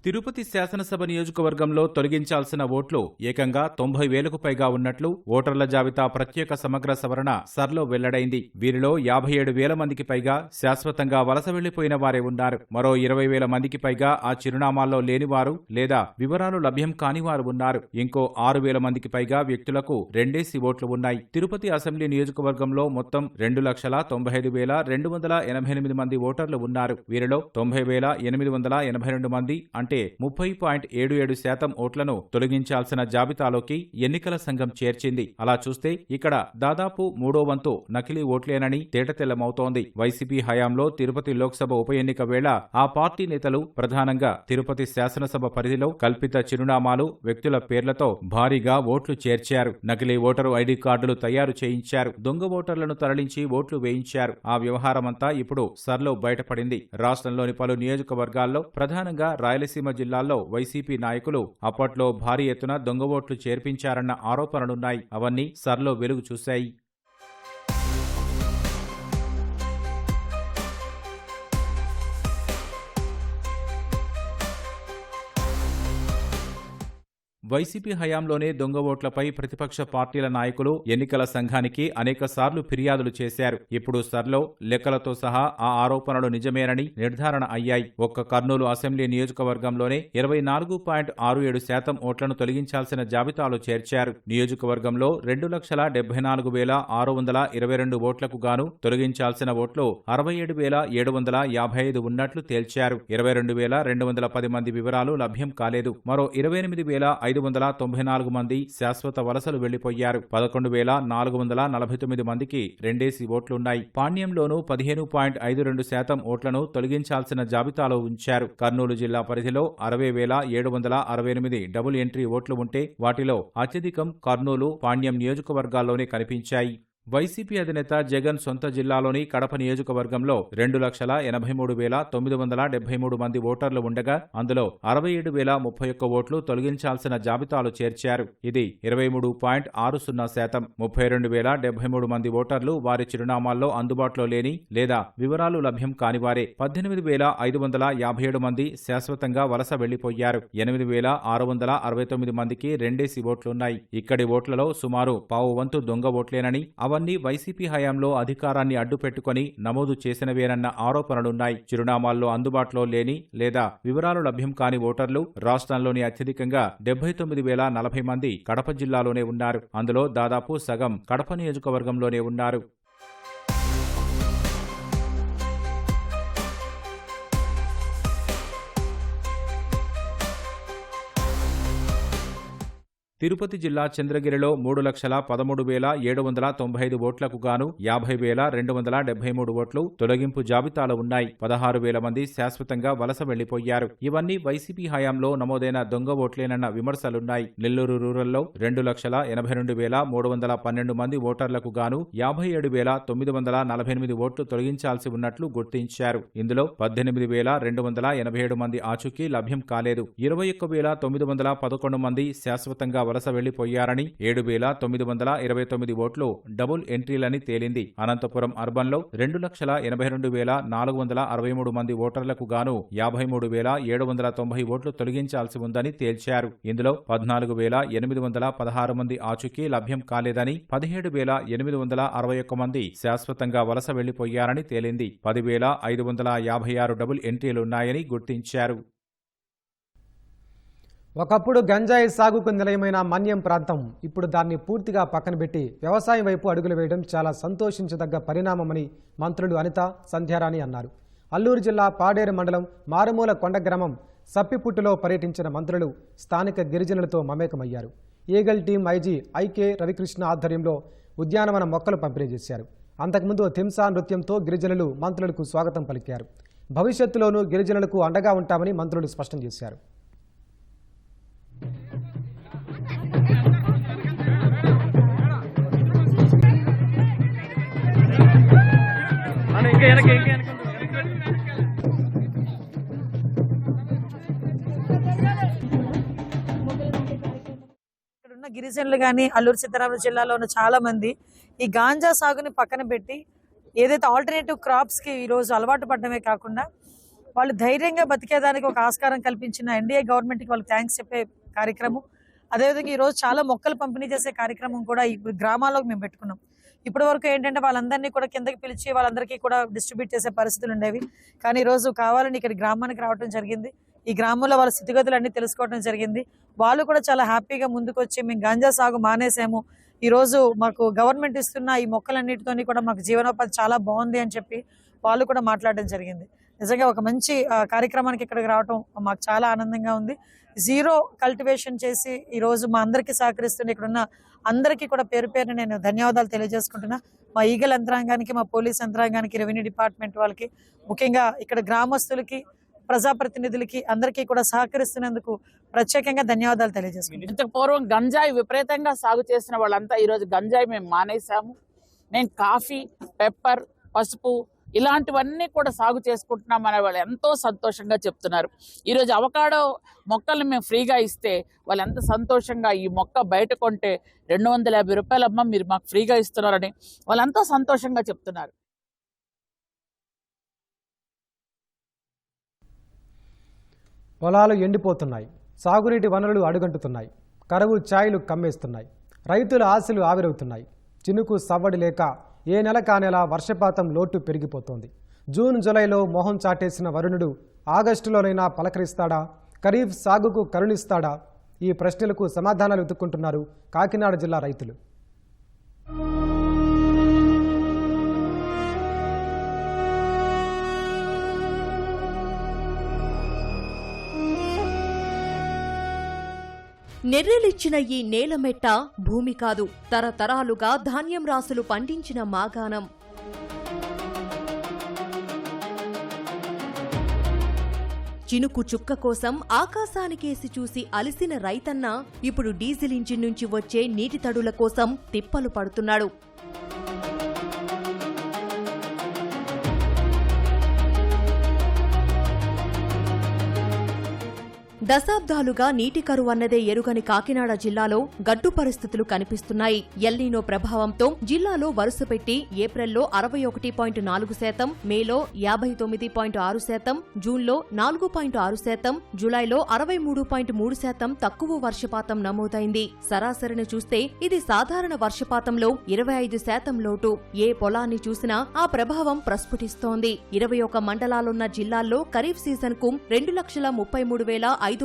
తిరుపతి శాసనసభ నియోజకవర్గంలో తొలగించాల్సిన ఓట్లు ఏకంగా 90,000కు పైగా ఉన్నట్లు ఓటర్ల జాబితా ప్రత్యేక సమగ్ర సవరణ సర్లో వెల్లడైంది. వీరిలో 57,000 మందికి పైగా శాశ్వతంగా వలస వెళ్లిపోయిన వారే ఉన్నారు. మరో 20,000 మందికి పైగా ఆ చిరునామాల్లో లేనివారు లేదా వివరాలు లభ్యం కానివారు ఉన్నారు. ఇంకో 6,000 మందికి పైగా వ్యక్తులకు రెండేసి ఓట్లు ఉన్నాయి. తిరుపతి అసెంబ్లీ నియోజకవర్గంలో మొత్తం 2,95,288 మంది ఓటర్లు ఉన్నారు. వీరిలో 90,882 మంది అంటే 30.77% ఓట్లను తొలగించాల్సిన జాబితాలోకి ఎన్నికల సంఘం చేర్చింది. అలా చూస్తే ఇక్కడ దాదాపు 3వ వంతు నకిలీ ఓట్లేనని తేటతెల్లమవుతోంది. వైసీపీ హయాంలో తిరుపతి లోక్సభ ఉప ఎన్నిక వేళ ఆ పార్టీ నేతలు ప్రధానంగా తిరుపతి శాసనసభ పరిధిలో కల్పిత చిరునామాలు, వ్యక్తుల పేర్లతో భారీగా ఓట్లు చేర్చారు. నకిలీ ఓటరు ఐడి కార్డులు తయారు చేయించారు. దొంగ ఓటర్లను తరలించి ఓట్లు వేయించారు. ఆ వ్యవహారమంతా ఇప్పుడు సర్లో బయటపడింది. రాష్ట్రంలోని పలు నియోజకవర్గాల్లో ప్రధానంగా రాయలసీమ జిల్లాల్లో వైసీపీ నాయకులు అప్పట్లో భారీ ఎత్తున దొంగ ఓట్లు చేర్పించారన్న ఆరోపణలున్నాయి. అవన్నీ సర్లో వెలుగు చూశాయి. వైసీపీ హయాంలోనే దొంగ ఓట్లపై ప్రతిపక్ష పార్టీల నాయకులు ఎన్నికల సంఘానికి అనేకసార్లు ఫిర్యాదులు చేశారు. ఇప్పుడు సర్లో లెక్కలతో సహా ఆ ఆరోపణలు నిజమేనని నిర్ధారణ అయ్యాయి. ఒక్క కర్నూలు అసెంబ్లీ నియోజకవర్గంలోనే 24.67% ఓట్లను తొలగించాల్సిన జాబితాలో చేర్చారు. నియోజకవర్గంలో 2,74,622 ఓట్లకు గాను తొలగించాల్సిన ఓట్లు 67,755 ఉన్నట్లు తేల్చారు. 22,210 మంది వివరాలు లభ్యం కాలేదు. మరో 28,594 మంది శాశ్వత వలసలు వెళ్లిపోయారు. 11,449 మందికి రెండేసి ఓట్లున్నాయి. పాణ్యంలోనూ 15.52% ఓట్లను తొలగించాల్సిన జాబితాలో ఉంచారు. కర్నూలు జిల్లా పరిధిలో 60,768 డబుల్ ఎంట్రీ ఓట్లు ఉంటే వాటిలో అత్యధికం కర్నూలు, పాణ్యం నియోజకవర్గాల్లోనే కనిపించాయి. వైసీపీ అధినేత జగన్ సొంత జిల్లాలోని కడప నియోజకవర్గంలో 2,83,973 మంది ఓటర్లు ఉండగా అందులో 67,031 ఓట్లు తొలగించాల్సిన జాబితాలు చేర్చారు. ఇది 23.60%. 32,073 మంది ఓటర్లు వారి చిరునామాల్లో అందుబాటులో లేని లేదా వివరాలు లభ్యం కానివారే. 18,557 మంది శాశ్వతంగా వలస వెళ్లిపోయారు. 8,669 మందికి రెండేసి ఓట్లున్నాయి. ఇక్కడి ఓట్లలో సుమారు పావు వంతు దొంగ ఓట్లేనని, అవన్నీ వైసీపీ హయాంలో అధికారాన్ని అడ్డుపెట్టుకుని నమోదు చేసినవేనన్న ఆరోపణలున్నాయి. చిరునామాల్లో అందుబాటులో లేని లేదా వివరాలు లభ్యం కాని ఓటర్లు రాష్ట్రంలోని అత్యధికంగా 79,040 మంది కడప జిల్లాలోనే ఉన్నారు. అందులో దాదాపు సగం కడప నియోజకవర్గంలోనే ఉన్నారు. తిరుపతి జిల్లా చంద్రగిరిలో 3,13,795 ఓట్లకు గాను 50,273 ఓట్లు తొలగింపు జాబితాలో ఉన్నాయి. 16,000 మంది శాశ్వతంగా వలస వెళ్లిపోయారు. ఇవన్నీ వైసీపీ హయాంలో నమోదైన దొంగ ఓట్లేనన్న విమర్శలున్నాయి. నెల్లూరు రూరల్లో 2,82,312 మంది ఓటర్లకు గాను 57,948 ఓట్లు తొలగించాల్సి ఉన్నట్లు గుర్తించారు. ఇందులో 18,287 మంది ఆచూకీ లభ్యం కాలేదు. 21,911 మంది శాశ్వతంగా వలస వెళ్లిపోయారని, 7,929 ఓట్లు డబుల్ ఎంట్రీలని తేలింది. అనంతపురం అర్బన్లో 2,82,463 మంది ఓటర్లకు గాను 53,790 ఓట్లు తొలగించాల్సి ఉందని తేల్చారు. ఇందులో 14,816 మంది ఆచూకీ లభ్యం కాలేదని, 17,861 మంది శాశ్వతంగా వలస వెళ్లిపోయారని తేలింది. 10,556 డబుల్ ఎంట్రీలున్నాయని గుర్తించారు. ఒకప్పుడు గంజాయి సాగుకు నిలయమైన మన్యం ప్రాంతం ఇప్పుడు దాన్ని పూర్తిగా పక్కన పెట్టి వ్యవసాయం వైపు అడుగులు వేయడం చాలా సంతోషించదగ్గ పరిణామమని మంత్రులు అనిత, సంధ్యారాణి అన్నారు. అల్లూరు జిల్లా పాడేరు మండలం మారుమూల కొండ గ్రామం సప్పిపుట్టులో పర్యటించిన మంత్రులు స్థానిక గిరిజనులతో మమేకమయ్యారు. Eagle team IG I K Ravikrishna ఆధ్వర్యంలో ఉద్యానవన మొక్కలు పంపిణీ చేశారు. అంతకుముందు థింసా నృత్యంతో గిరిజనులు మంత్రులకు స్వాగతం పలికారు. భవిష్యత్తులోనూ గిరిజనులకు అండగా ఉంటామని మంత్రులు స్పష్టం చేశారు. గిరిజనులు కానీ అల్లూరు సీతారామరాజు జిల్లాలో ఉన్న చాలా మంది ఈ గాంజా సాగుని పక్కన పెట్టి ఏదైతే ఆల్టర్నేటివ్ క్రాప్స్ కి ఈ రోజు అలవాటు పడడమే కాకుండా వాళ్ళు ధైర్యంగా బతికేదానికి ఒక ఆస్కారం కల్పించిన ఎన్డీఏ గవర్నమెంట్ కి వాళ్ళకి థ్యాంక్స్ చెప్పే కార్యక్రమం, అదేవిధంగా ఈ రోజు చాలా మొక్కలు పంపిణీ చేసే కార్యక్రమం కూడా ఈ గ్రామాల్లో మేము పెట్టుకున్నాం. ఇప్పటి వరకు ఏంటంటే వాళ్ళందరినీ కూడా కిందకి పిలిచి వాళ్ళందరికీ కూడా డిస్ట్రిబ్యూట్ చేసే పరిస్థితులు ఉండేవి. కానీ ఈ రోజు కావాలని ఇక్కడ గ్రామానికి రావడం జరిగింది. ఈ గ్రామంలో వాళ్ళ స్థితిగతులు అన్ని తెలుసుకోవడం జరిగింది. వాళ్ళు కూడా చాలా హ్యాపీగా ముందుకు వచ్చి మేము గాంజా సాగు మానేసాము, ఈ రోజు మాకు గవర్నమెంట్ ఇస్తున్న ఈ మొక్కలన్నిటితోని కూడా మాకు జీవనోపాధి చాలా బాగుంది అని చెప్పి వాళ్ళు కూడా మాట్లాడడం జరిగింది. నిజంగా ఒక మంచి కార్యక్రమానికి ఇక్కడికి రావడం మాకు చాలా ఆనందంగా ఉంది. జీరో కల్టివేషన్ చేసి ఈ రోజు మా అందరికీ సహకరిస్తున్న ఇక్కడున్న అందరికీ కూడా పేరు పేరున నేను ధన్యవాదాలు తెలియజేసుకుంటున్నా. మా ఈగల్ యంత్రాంగానికి, మా పోలీస్ యంత్రాంగానికి, రెవెన్యూ డిపార్ట్మెంట్ వాళ్ళకి, ముఖ్యంగా ఇక్కడ గ్రామస్తులకి, ప్రజాప్రతినిధులకి అందరికీ కూడా సహకరిస్తున్నందుకు ప్రత్యేకంగా ధన్యవాదాలు తెలియజేసుకుంటున్నాను. ఇంతకు పూర్వం గంజాయి విపరీతంగా సాగు చేసిన వాళ్ళంతా ఈరోజు గంజాయి మేము మానేశాము. నేను కాఫీ, పెప్పర్, పసుపు ఇలాంటివన్నీ కూడా సాగు చేసుకుంటున్నాం అనే వాళ్ళు ఎంతో సంతోషంగా చెప్తున్నారు. ఈరోజు అవకాడో మొక్కల్ని మేము ఫ్రీగా ఇస్తే వాళ్ళు ఎంత సంతోషంగా ఈ మొక్క బయట కొంటే 250 రూపాయలమ్మ మీరు మాకు ఫ్రీగా ఇస్తున్నారని వాళ్ళు ఎంతో సంతోషంగా చెప్తున్నారు. పొలాలు ఎండిపోతున్నాయి, సాగునీటి వనరులు అడుగంటుతున్నాయి, కరువు ఛాయలు కమ్మేస్తున్నాయి, రైతుల ఆశలు ఆవిరవుతున్నాయి. చినుకు సవ్వడి లేక ఏ నెల కానెల వర్షపాతం లోటు పెరిగిపోతోంది. జూన్ జూలైలో మొహం చాటేసిన వరుణుడు ఆగస్టులోనైనా పలకరిస్తాడా? ఖరీఫ్ సాగుకు కరుణిస్తాడా? ఈ ప్రశ్నలకు సమాధానాలు వెతుక్కుంటున్నారు కాకినాడ జిల్లా రైతులు. నెర్రెలిచ్చిన ఈ నేలమెట్ట భూమి కాదు, తరతరాలుగా ధాన్యం రాసులు పండించిన మాగాణం. చినుకు చుక్క కోసం ఆకాశానికేసి చూసి అలిసిన రైతన్న ఇప్పుడు డీజిల్ ఇంజిన్ నుంచి వచ్చే నీటి తడుల కోసం తిప్పలు పడుతున్నాడు. దశాబ్దాలుగా నీటి కరువు అన్నదే ఎరుగని కాకినాడ జిల్లాలో గడ్డు పరిస్థితులు కనిపిస్తున్నాయి. ఎల్నినో ప్రభావంతో జిల్లాలో వరుసపెట్టి ఏప్రిల్లో 61.4%, మేలో 59.6%, జూన్లో 4.6%, జూలైలో 63.3% తక్కువ వర్షపాతం నమోదైంది. సరాసరిని చూస్తే ఇది సాధారణ వర్షపాతంలో 25% లోటు. ఏ పొలాన్ని చూసినా ఆ ప్రభావం ప్రస్ఫుటిస్తోంది. 21 మండలాలున్న జిల్లాల్లో ఖరీఫ్ సీజన్ కు 2,33,579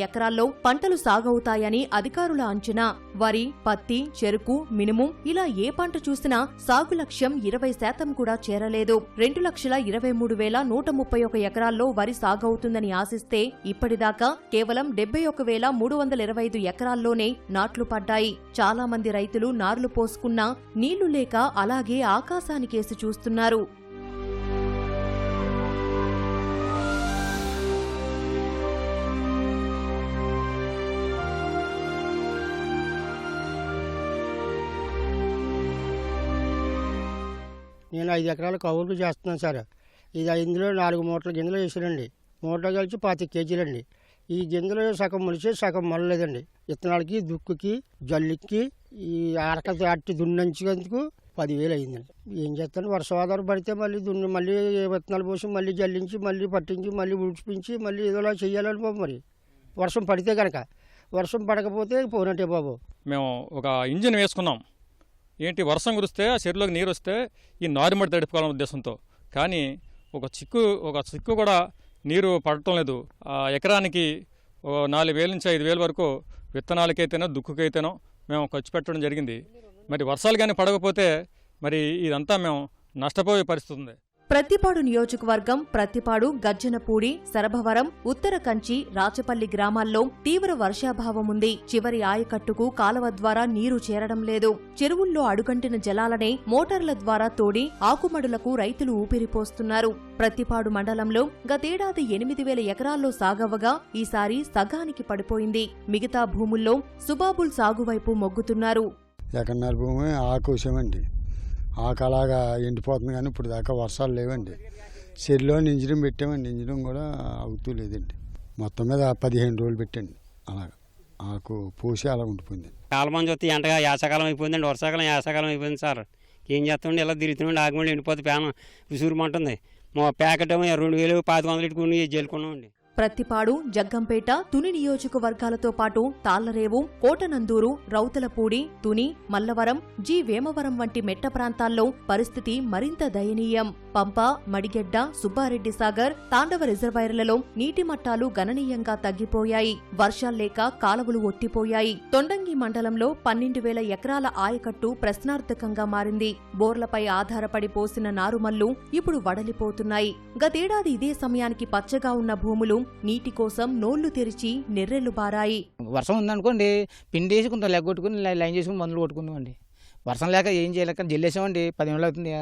ఎకరాల్లో పంటలు సాగవుతాయని అధికారుల అంచనా. వరి, పత్తి, చెరుకు, మినుము ఇలా ఏ పంట చూసినా సాగు లక్ష్యం 20% కూడా చేరలేదు. 2,23,131 ఎకరాల్లో వరి సాగవుతుందని ఆశిస్తే ఇప్పటిదాకా కేవలం 71,325 ఎకరాల్లోనే నాట్లు పడ్డాయి. చాలా మంది రైతులు నార్లు పోసుకున్నా నీళ్లు లేక అలాగే ఆకాశానికేసి చూస్తున్నారు. నేను 5 ఎకరాల కౌలు చేస్తున్నాను సార్. ఇది ఇందులో 4 మూటల గింజలు వేసానండి. మూటలు కలిసి 25 కేజీలండి. ఈ గింజలు సగం మొలిచి సగం మొలలేదండి. విత్తనాలకి దుక్కుకి జల్లికి ఈ ఆరక అట్టి దున్నంచుకు 10,000 అయిందండి. ఏం చేస్తాను, వర్షాధారం పడితే మళ్ళీ దున్ని మళ్ళీ విత్తనాలు పోసి మళ్ళీ జల్లించి మళ్ళీ పట్టించి మళ్ళీ ఉడిపించి మళ్ళీ ఏదోలా చెయ్యాలని బాబు. మరి వర్షం పడితే కనుక, వర్షం పడకపోతే పోనట్టే బాబు. మేము ఒక ఇంజిన్ వేసుకున్నాం. ఏంటి, వర్షం కురిస్తే ఆ చెరువులోకి నీరు వస్తే ఈ నారుమడి తడుపుకోవాలనే ఉద్దేశంతో. కానీ ఒక చిక్కు కూడా నీరు పడటం లేదు. ఎకరానికి 4,000 నుంచి 5,000 వరకు విత్తనాలకైతేనో దుక్కుకైతేనో మేము ఖర్చు పెట్టడం జరిగింది. మరి వర్షాలు కానీ పడకపోతే మరి ఇదంతా మేము నష్టపోయే పరిస్థితి ఉంది. ప్రత్తిపాడు నియోజకవర్గం ప్రత్తిపాడు, గజ్జనపూడి, సరభవరం, ఉత్తర కంచి, రాచపల్లి గ్రామాల్లో తీవ్ర వర్షాభావం ఉంది. చివరి ఆయకట్టుకు కాలవ ద్వారా నీరు చేరడం లేదు. చెరువుల్లో అడుగంటిన జలాలనే మోటార్ల ద్వారా తోడి ఆకుమడులకు రైతులు ఊపిరిపోస్తున్నారు. ప్రత్తిపాడు మండలంలో గతేడాది 8,000 ఎకరాల్లో సాగవ్వగా ఈసారి సగానికి పడిపోయింది. మిగతా భూముల్లో సుబాబుల్ సాగువైపు మొగ్గుతున్నారు. ఎకరన్నర భూమి ఆకుశమండి. ఆకు అలాగా ఎండిపోతుంది, కానీ ఇప్పుడు దాకా వర్షాలు లేవండి. చెరువులో ఇంజనం పెట్టామండి, ఇంజనం కూడా అవుతూ లేదండి. మొత్తం మీద 15 రోజులు పెట్టండి. అలాగా ఆకు పూసి అలా ఉండిపోయింది. చాలా మంది వస్తే ఎంటగా యాసకాలం అయిపోయిందండి, వర్షాకాలం యాసకాలం అయిపోయింది సార్. ఏం చేస్తామండి, ఇలా తిరుగుతున్నాండి. ఆగుమండి ఎండిపోతే ప్యానం విసురుమంటుంది. మా ప్యాకెట్ 2,000 1,500 ఇటుకుని జల్లుకున్నామండి. ప్రత్తిపాడు, జగ్గంపేట, తుని నియోజకవర్గాలతో పాటు తాళ్లరేవు, కోటనందూరు, రౌతలపూడి, తుని, మల్లవరం, జి వేమవరం వంటి మెట్ట ప్రాంతాల్లో పరిస్థితి మరింత దయనీయం. పంప, మడిగెడ్డ, సుబ్బారెడ్డి సాగర్, తాండవ రిజర్వాయర్లలో నీటి మట్టాలు గణనీయంగా తగ్గిపోయాయి. వర్షాల్లేక కాలువలు ఒట్టిపోయాయి. తొండంగి మండలంలో 12,000 ఎకరాల ఆయకట్టు ప్రశ్నార్థకంగా మారింది. బోర్లపై ఆధారపడి పోసిన నారుమల్లు ఇప్పుడు వడలిపోతున్నాయి. గతేడాది ఇదే సమయానికి పచ్చగా ఉన్న భూములు నీటి కోసం నోళ్లు తెరిచి నెర్రెళ్లు బారాయి. వర్షం ఉందనుకోండి, పిండేసి కొంత లెగ్గొట్టుకుని లైన్ చేసుకుని మందులు కొట్టుకున్నామండి. వర్షం లేక ఏం చేయలేక జల్లేసామండి. 10 ఏళ్ళు అవుతుంది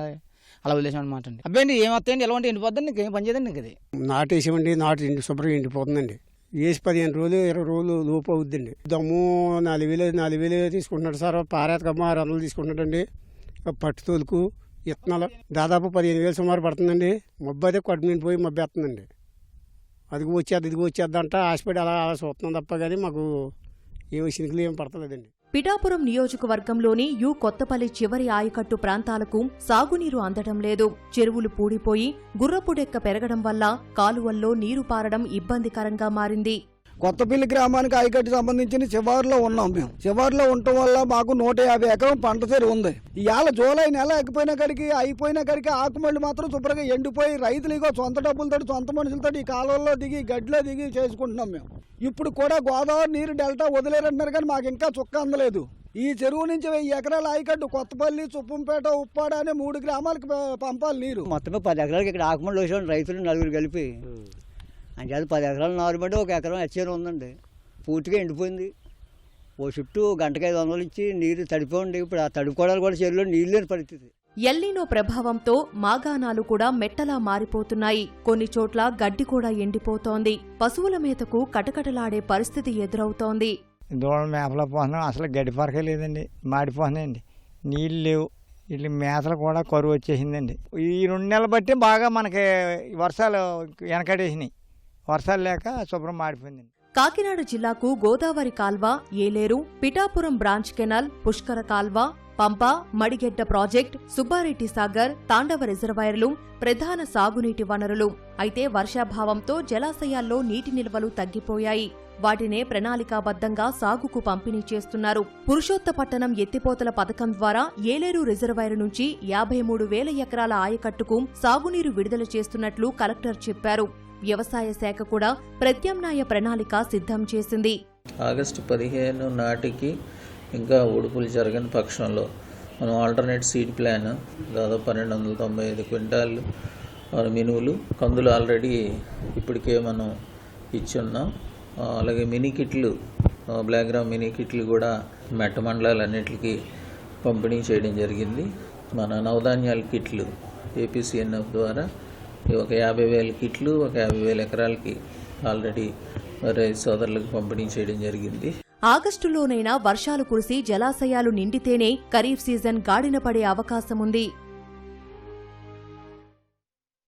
అలా వదిలేసాం అనమాట అండి. అబ్బాయి ఏమవుతాయండి, ఎలా అంటే ఎండిపోద్దండి, ఇంకేం పని చేయదండి. ఇంక అది నాటేసామండి, నాటు శుభ్రంగా ఎండిపోతుందండి. వేసి 15 రోజులు 20 రోజులు లోపు అవుద్దండి. దమ్ము 4,000 తీసుకుంటున్నాడు సార్. పారేతకమ్మ 600 తీసుకుంటున్నాడండి. పట్టు తోలుకు విత్తనాలు దాదాపు 15,000 సుమారు పడుతుందండి. మబ్బు అయితే కడుపు నిండిపోయి మబ్బు వేస్తుందండి. అదిగో వచ్చేది ఇదిగో వచ్చేద్దంట ఆశపడి అలా చూస్తున్నాం తప్ప కానీ మాకు ఏమి చినుకులు ఏం పడతలేదండి. పిఠాపురం నియోజకవర్గంలోని యు కొత్తపల్లి చివరి ఆయకట్టు ప్రాంతాలకు సాగునీరు అందడం లేదు. చెరువులు పూడిపోయి గుర్రపుడెక్క పెరగడం వల్ల కాలువల్లో నీరు పారడం ఇబ్బందికరంగా మారింది. కొత్తపల్లి గ్రామానికి ఆయకట్టు సంబంధించిన శివారులో ఉన్నాం. మేము శివారులో ఉండటం వల్ల మాకు 150 ఎకరం పంట చెరువు ఉంది. ఇవాళ జూలై నెల అయిపోయిన కాడికి ఆకుమళ్ళు మాత్రం శుభ్రంగా ఎండిపోయి రైతులు ఇగో సొంత డబ్బులతో సొంత మనుషులతో ఈ కాలువల్లో దిగి గడ్డిలో దిగి చేసుకుంటున్నాం. మేము ఇప్పుడు కూడా గోదావరి నీరు డెల్టా వదిలేరంటున్నారు, కానీ మాకు ఇంకా చుక్క అందలేదు. ఈ చెరువు నుంచి 1000 ఎకరాల ఆయకట్టు కొత్తపల్లి, సుప్పంపేట, ఉప్పాడ అనే 3 గ్రామాలకు పంపాలి నీరు. మొత్తం 10 ఎకరాలకి ఇక్కడ ఆకుమళ్ళు వేసాం రైతులు 4 కలిపి. అంటే 10 ఎకరాలు నారుబడి 1 ఎకరం హెచ్చేరు ఉందండి. పూర్తిగా ఎండిపోయింది. ఓ చుట్టూ గంటకి 500 ఇచ్చి నీరు తడిపోండి. ఇప్పుడు ఆ తడుపుకోవడానికి కూడా చెరువులో నీళ్ళు లేని పరిస్థితి. ఎల్నినో ప్రభావంతో మాగాణాలు కూడా మెట్టలా మారిపోతున్నాయి. కొన్ని చోట్ల గడ్డి కూడా ఎండిపోతోంది. పశువుల మేతకు కటకటలాడే పరిస్థితి ఎదురవుతోంది. దూడలు మేపలో పోతున్నాం, అసలు గడ్డి పరకే లేదండి, మాడిపోతున్నాయండి. నీళ్ళు లేవు, ఇట్లా మేతలు కూడా కరువు వచ్చేసిందండి. ఈ 2 నెలలు బట్టి బాగా మనకి వర్షాలు వెనకడేసినాయి. వర్షాలు లేక శుభ్రం మాడిపోయిందండి. కాకినాడ జిల్లాకు గోదావరి కాల్వ, ఏలేరు, పిఠాపురం బ్రాంచ్ కెనాల్, పుష్కర కాల్వ, పంప, మడిగెడ్డ ప్రాజెక్ట్, సుబ్బారెడ్డి సాగర్, తాండవ రిజర్వాయర్లు ప్రధాన సాగునీటి వనరులు. అయితే వర్షాభావంతో జలాశయాల్లో నీటి నిల్వలు తగ్గిపోయాయి. వాటినే ప్రణాళికాబద్ధంగా సాగుకు పంపిణీ చేస్తున్నారు. పురుషోత్తపట్టణం ఎత్తిపోతల పథకం ద్వారా ఏలేరు రిజర్వాయర్ నుంచి 53,000 ఎకరాల ఆయకట్టుకు సాగునీరు విడుదల చేస్తున్నట్లు కలెక్టర్ చెప్పారు. వ్యవసాయ శాఖ కూడా ప్రత్యామ్నాయ ప్రణాళిక సిద్ధం చేసింది. ఆగస్టు 15 నాటికి ఇంకా ఉడుపులు జరగని పక్షంలో మనం ఆల్టర్నేట్ సీడ్ ప్లాన్ దాదాపు 1,295 క్వింటాళ్ళు మినువులు, కందులు ఆల్రెడీ ఇప్పటికే మనం ఇచ్చున్నాం. అలాగే మినీ కిట్లు, బ్లాక్ గ్రామ్ మినీ కిట్లు కూడా మెట్ట మండలాలన్నిటికీ పంపిణీ చేయడం జరిగింది. మన నవధాన్యాల కిట్లు ఏపీసీఎన్ఎఫ్ ద్వారా ఒక 50,000 కిట్లు 50,000 ఎకరాలకి ఆల్రెడీ రైతు సోదరులకు పంపిణీ చేయడం జరిగింది. ఆగస్టులోనైనా వర్షాలు కురిసి జలాశయాలు నిండితేనే ఖరీఫ్ సీజన్ గాడిన పడే అవకాశముంది.